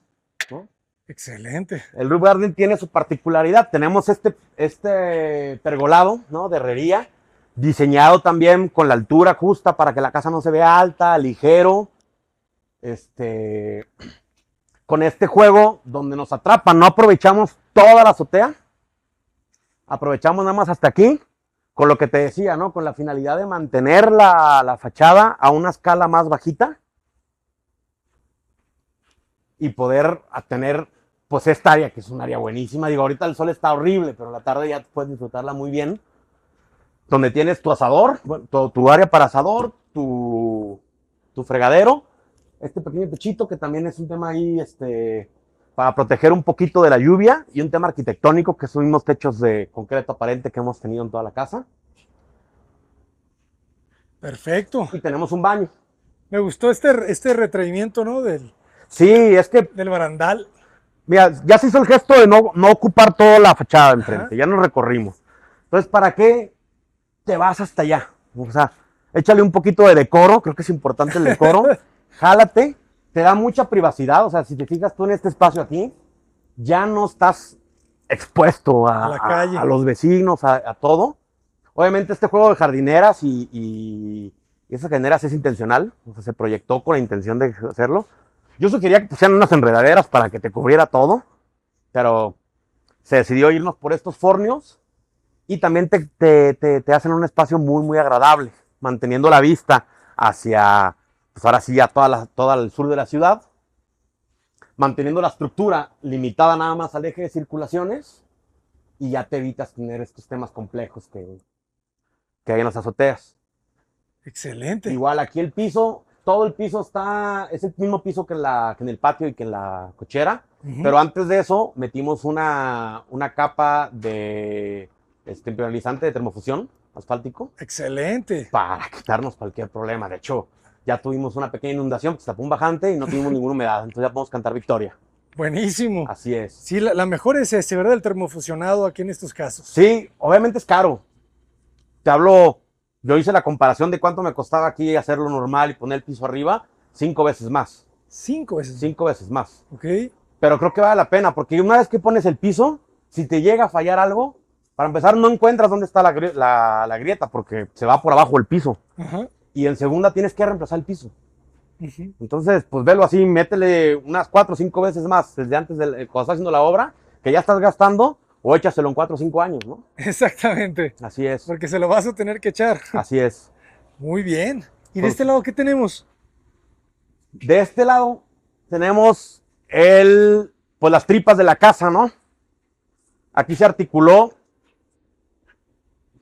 ¿no? Excelente. El roof garden tiene su particularidad. Tenemos este pergolado, ¿no? De herrería, Diseñado también con la altura justa para que la casa no se vea alta, ligero. Con este juego donde nos atrapa, no aprovechamos toda la azotea, aprovechamos nada más hasta aquí, con lo que te decía, ¿no? Con la finalidad de mantener la fachada a una escala más bajita y poder tener pues esta área, que es un área buenísima. Digo, ahorita el sol está horrible, pero en la tarde ya puedes disfrutarla muy bien. Donde tienes tu asador, bueno, tu área para asador, tu fregadero, este pequeño techito que también es un tema ahí para proteger un poquito de la lluvia, y un tema arquitectónico que son unos techos de concreto aparente que hemos tenido en toda la casa. Perfecto. Y tenemos un baño. Me gustó este retraimiento, ¿no? Sí, es que, Del barandal. mira, ya se hizo el gesto de no ocupar toda la fachada de enfrente, Ajá. ya nos recorrimos. Entonces, ¿para qué te vas hasta allá? O sea, échale un poquito de decoro, creo que es importante el decoro. Jálate, te da mucha privacidad. O sea, si te fijas tú en este espacio aquí, ya no estás expuesto A la calle. a los vecinos, a todo. Obviamente este juego de jardineras y esas jardineras es intencional, o sea, se proyectó con la intención de hacerlo. Yo sugería que pusieran unas enredaderas para que te cubriera todo, pero se decidió irnos por estos fornios, y también te hacen un espacio muy, muy agradable, manteniendo la vista hacia, pues ahora sí, a todo el sur de la ciudad, manteniendo la estructura limitada nada más al eje de circulaciones, y ya te evitas tener estos temas complejos que hay en las azoteas. Excelente. Igual aquí el piso, todo el piso es el mismo piso que en el patio y que en la cochera, pero antes de eso metimos una capa de impermeabilizante de termofusión asfáltico Excelente. para quitarnos cualquier problema. De hecho, ya tuvimos una pequeña inundación, se tapó un bajante y no tuvimos ninguna humedad, entonces ya podemos cantar victoria. Buenísimo. Así es. Sí, la mejor es ¿verdad? El termofusionado aquí en estos casos. Sí, obviamente es caro. Te hablo, yo hice la comparación de cuánto me costaba aquí hacerlo normal y poner el piso arriba, 5 veces más. 5 veces. 5 veces más. Ok. Pero creo que vale la pena, porque una vez que pones el piso, si te llega a fallar algo, para empezar no encuentras dónde está la grieta, porque se va por abajo el piso. Ajá. Y en segunda tienes que reemplazar el piso. Ujú. Entonces, pues velo así, métele unas 4 o 5 veces más desde antes, cuando estás haciendo la obra, que ya estás gastando, o échaselo en 4 o 5 años, ¿no? Exactamente. Así es, Porque se lo vas a tener que echar. así es. Muy bien. ¿Y de Pues, este lado qué tenemos? de este lado tenemos pues las tripas de la casa, ¿no? Aquí se articuló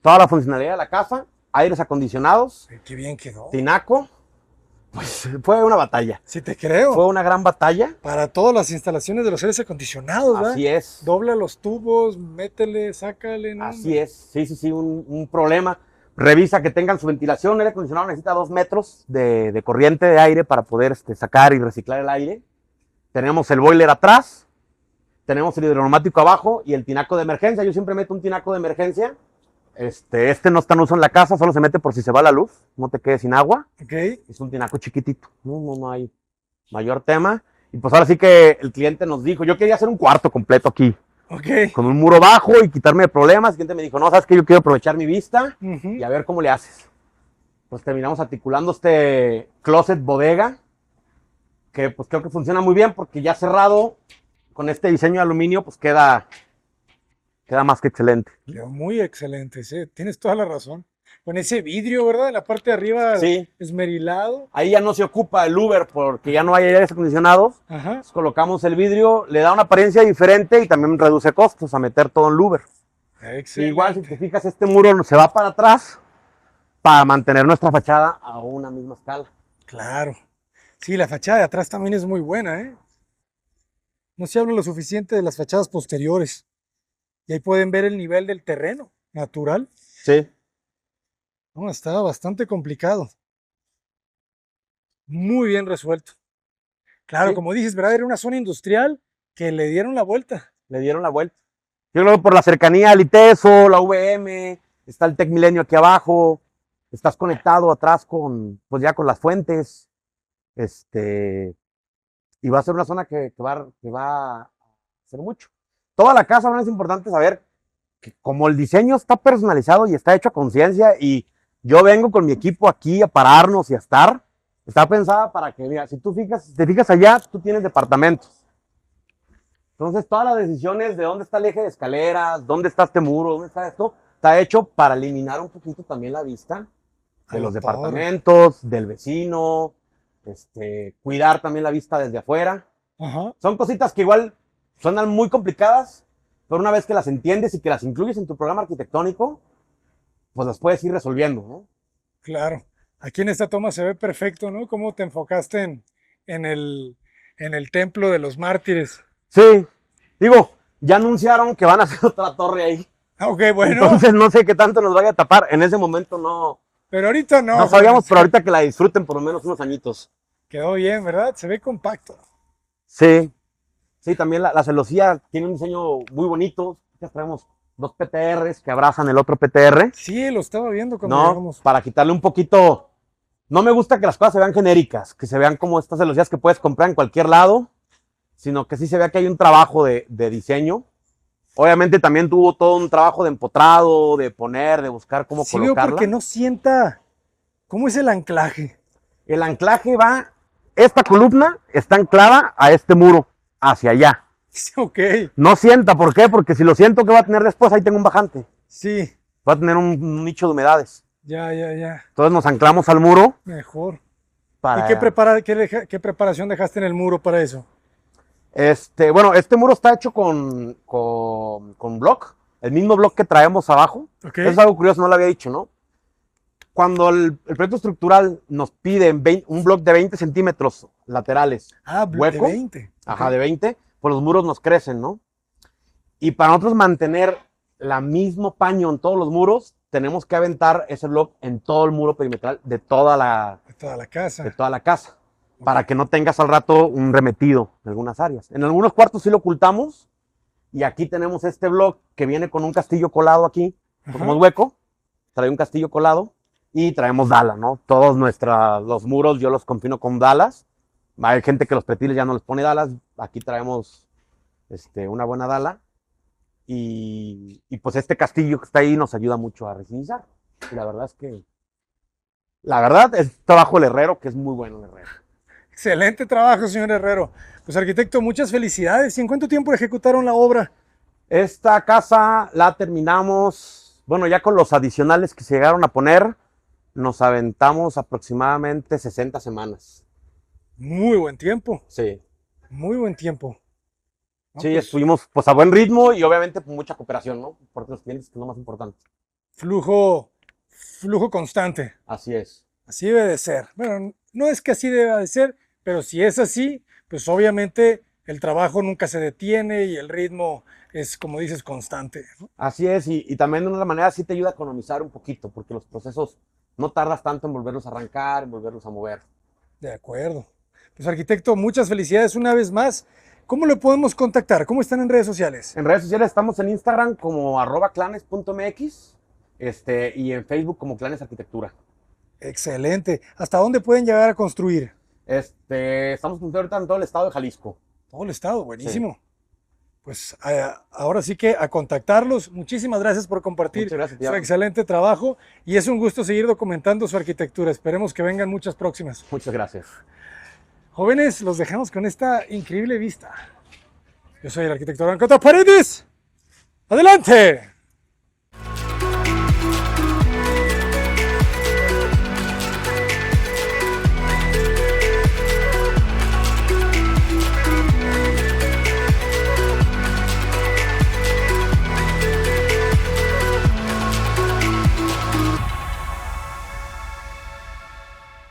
toda la funcionalidad de la casa, aires acondicionados, Ay, qué bien quedó. tinaco. Pues fue una batalla, Sí te creo. fue una gran batalla. Para todas las instalaciones de los aires acondicionados, ¿verdad? Así es, Dobla los tubos, métele, sácale, ¿no? así es, sí, un problema. Revisa que tengan su ventilación. El aire acondicionado necesita 2 metros de corriente de aire para poder sacar y reciclar el aire. Tenemos el boiler atrás, tenemos el hidroneumático abajo y el tinaco de emergencia. Yo siempre meto un tinaco de emergencia. No está en uso en la casa, solo se mete por si se va la luz, no te quedes sin agua. Ok. Es un tinaco chiquitito, no hay mayor tema. Y pues ahora sí que el cliente nos dijo, yo quería hacer un cuarto completo aquí, Ok. con un muro bajo y quitarme de problemas. El cliente me dijo, no, sabes que yo quiero aprovechar mi vista Ujú. y a ver cómo le haces. Pues terminamos articulando este closet bodega, que pues creo que funciona muy bien, porque ya cerrado con este diseño de aluminio, pues queda más que excelente. Quedó muy excelente, sí. Tienes toda la razón. Con ese vidrio, ¿verdad? En la parte de arriba Sí. esmerilado. Ahí ya no se ocupa el Uber porque ya no hay aires acondicionados. Ajá. Entonces colocamos el vidrio, le da una apariencia diferente y también reduce costos a meter todo en Uber. Excelente. Igual, si te fijas, este muro se va para atrás para mantener nuestra fachada a una misma escala. Claro. Sí, la fachada de atrás también es muy buena, ¿eh? No se habla lo suficiente de las fachadas posteriores. Y ahí pueden ver el nivel del terreno natural. Sí. No, estaba bastante complicado. Muy bien resuelto. Claro, Sí. como dices, ¿verdad? Era una zona industrial que le dieron la vuelta. Le dieron la vuelta. Yo creo que por la cercanía al ITESO, la VM, está el Tec Milenio aquí abajo, estás conectado atrás pues ya con las fuentes, y va a ser una zona que va a hacer mucho. Toda la casa, ahora es importante saber que como el diseño está personalizado y está hecho a conciencia y yo vengo con mi equipo aquí a pararnos y a estar, está pensada para que, mira, si te fijas allá, tú tienes departamentos. Entonces, todas las decisiones de dónde está el eje de escaleras, dónde está este muro, dónde está esto, está hecho para eliminar un poquito también la vista de los departamentos, del vecino, cuidar también la vista desde afuera. Ajá. Son cositas que igual suenan muy complicadas, pero una vez que las entiendes y que las incluyes en tu programa arquitectónico, pues las puedes ir resolviendo, ¿no? Claro. Aquí en esta toma se ve perfecto, ¿no? Cómo te enfocaste en el templo de los mártires. Sí, digo, ya anunciaron que van a hacer otra torre ahí. Ok, bueno. Entonces no sé qué tanto nos vaya a tapar. En ese momento no. Pero ahorita no. No sabíamos, pero ahorita que la disfruten por lo menos unos añitos. Quedó bien, ¿verdad? Se ve compacto. Sí. Sí, también la celosía tiene un diseño muy bonito. Ya traemos 2 PTRs que abrazan el otro PTR. Sí, lo estaba viendo cuando No, llegamos. para quitarle un poquito. No me gusta que las cosas se vean genéricas, que se vean como estas celosías que puedes comprar en cualquier lado, sino que sí se vea que hay un trabajo de diseño. Obviamente también tuvo todo un trabajo de empotrado, de poner, de buscar cómo Sí, veo colocarla. porque no sienta. ¿Cómo es el anclaje? El anclaje va, esta columna está anclada a este muro, hacia allá. Ok, No sienta, ¿por qué? Porque si lo siento, ¿qué va a tener después? Ahí tengo un bajante. sí, Va a tener un nicho de humedades. ya. Entonces nos anclamos al muro Mejor. para... ¿Y qué preparación dejaste en el muro para eso? Bueno, este muro está hecho con block, el mismo block que traemos abajo. Ok. Eso es algo curioso, no lo había dicho, ¿no? Cuando el proyecto estructural nos pide un block de 20 centímetros laterales, Ah, hueco, de 20. ajá, de 20, pues los muros nos crecen, ¿no? Y para nosotros mantener la mismo paño en todos los muros, tenemos que aventar ese block en todo el muro perimetral de toda la De toda la casa. para que no tengas al rato un remetido en algunas áreas. En algunos cuartos sí lo ocultamos, y aquí tenemos este block que viene con un castillo colado aquí, Ajá. como es hueco, trae un castillo colado, y traemos dala, ¿no? Todos los muros yo los confino con dalas. Hay gente que los pretiles ya no les pone dalas, aquí traemos una buena dala, y pues este castillo que está ahí nos ayuda mucho a resistir. Y la verdad es trabajo del herrero, que es muy bueno el herrero. Excelente trabajo, señor Herrero. Pues arquitecto, muchas felicidades. ¿Y en cuánto tiempo ejecutaron la obra? Esta casa la terminamos, bueno, ya con los adicionales que se llegaron a poner, nos aventamos aproximadamente 60 semanas. Muy buen tiempo. Sí. Muy buen tiempo. No, Sí, pues, estuvimos pues a buen ritmo y obviamente con mucha cooperación, ¿no? Por los clientes, que es lo más importante. flujo constante. Así es. Así debe de ser. Bueno, no es que así deba de ser, pero si es así, pues obviamente el trabajo nunca se detiene y el ritmo es, como dices, constante, ¿no? Así es, y también de una manera sí te ayuda a economizar un poquito, porque los procesos no tardas tanto en volverlos a arrancar, en volverlos a mover. De acuerdo. Pues arquitecto, muchas felicidades una vez más. ¿Cómo le podemos contactar? ¿Cómo están en redes sociales? En redes sociales estamos en Instagram como @clanes.mx, y en Facebook como Clanes Arquitectura. Excelente. ¿Hasta dónde pueden llegar a construir? Estamos construyendo ahorita en todo el estado de Jalisco. Todo el estado, buenísimo. Pues ahora sí que a contactarlos. Muchísimas gracias por compartir Muchas gracias, su Tiago. excelente trabajo y es un gusto seguir documentando su arquitectura. Esperemos que vengan muchas próximas. Muchas gracias. Jóvenes, los dejamos con esta increíble vista. Yo soy el arquitecto Arancoto Paredes. ¡Adelante!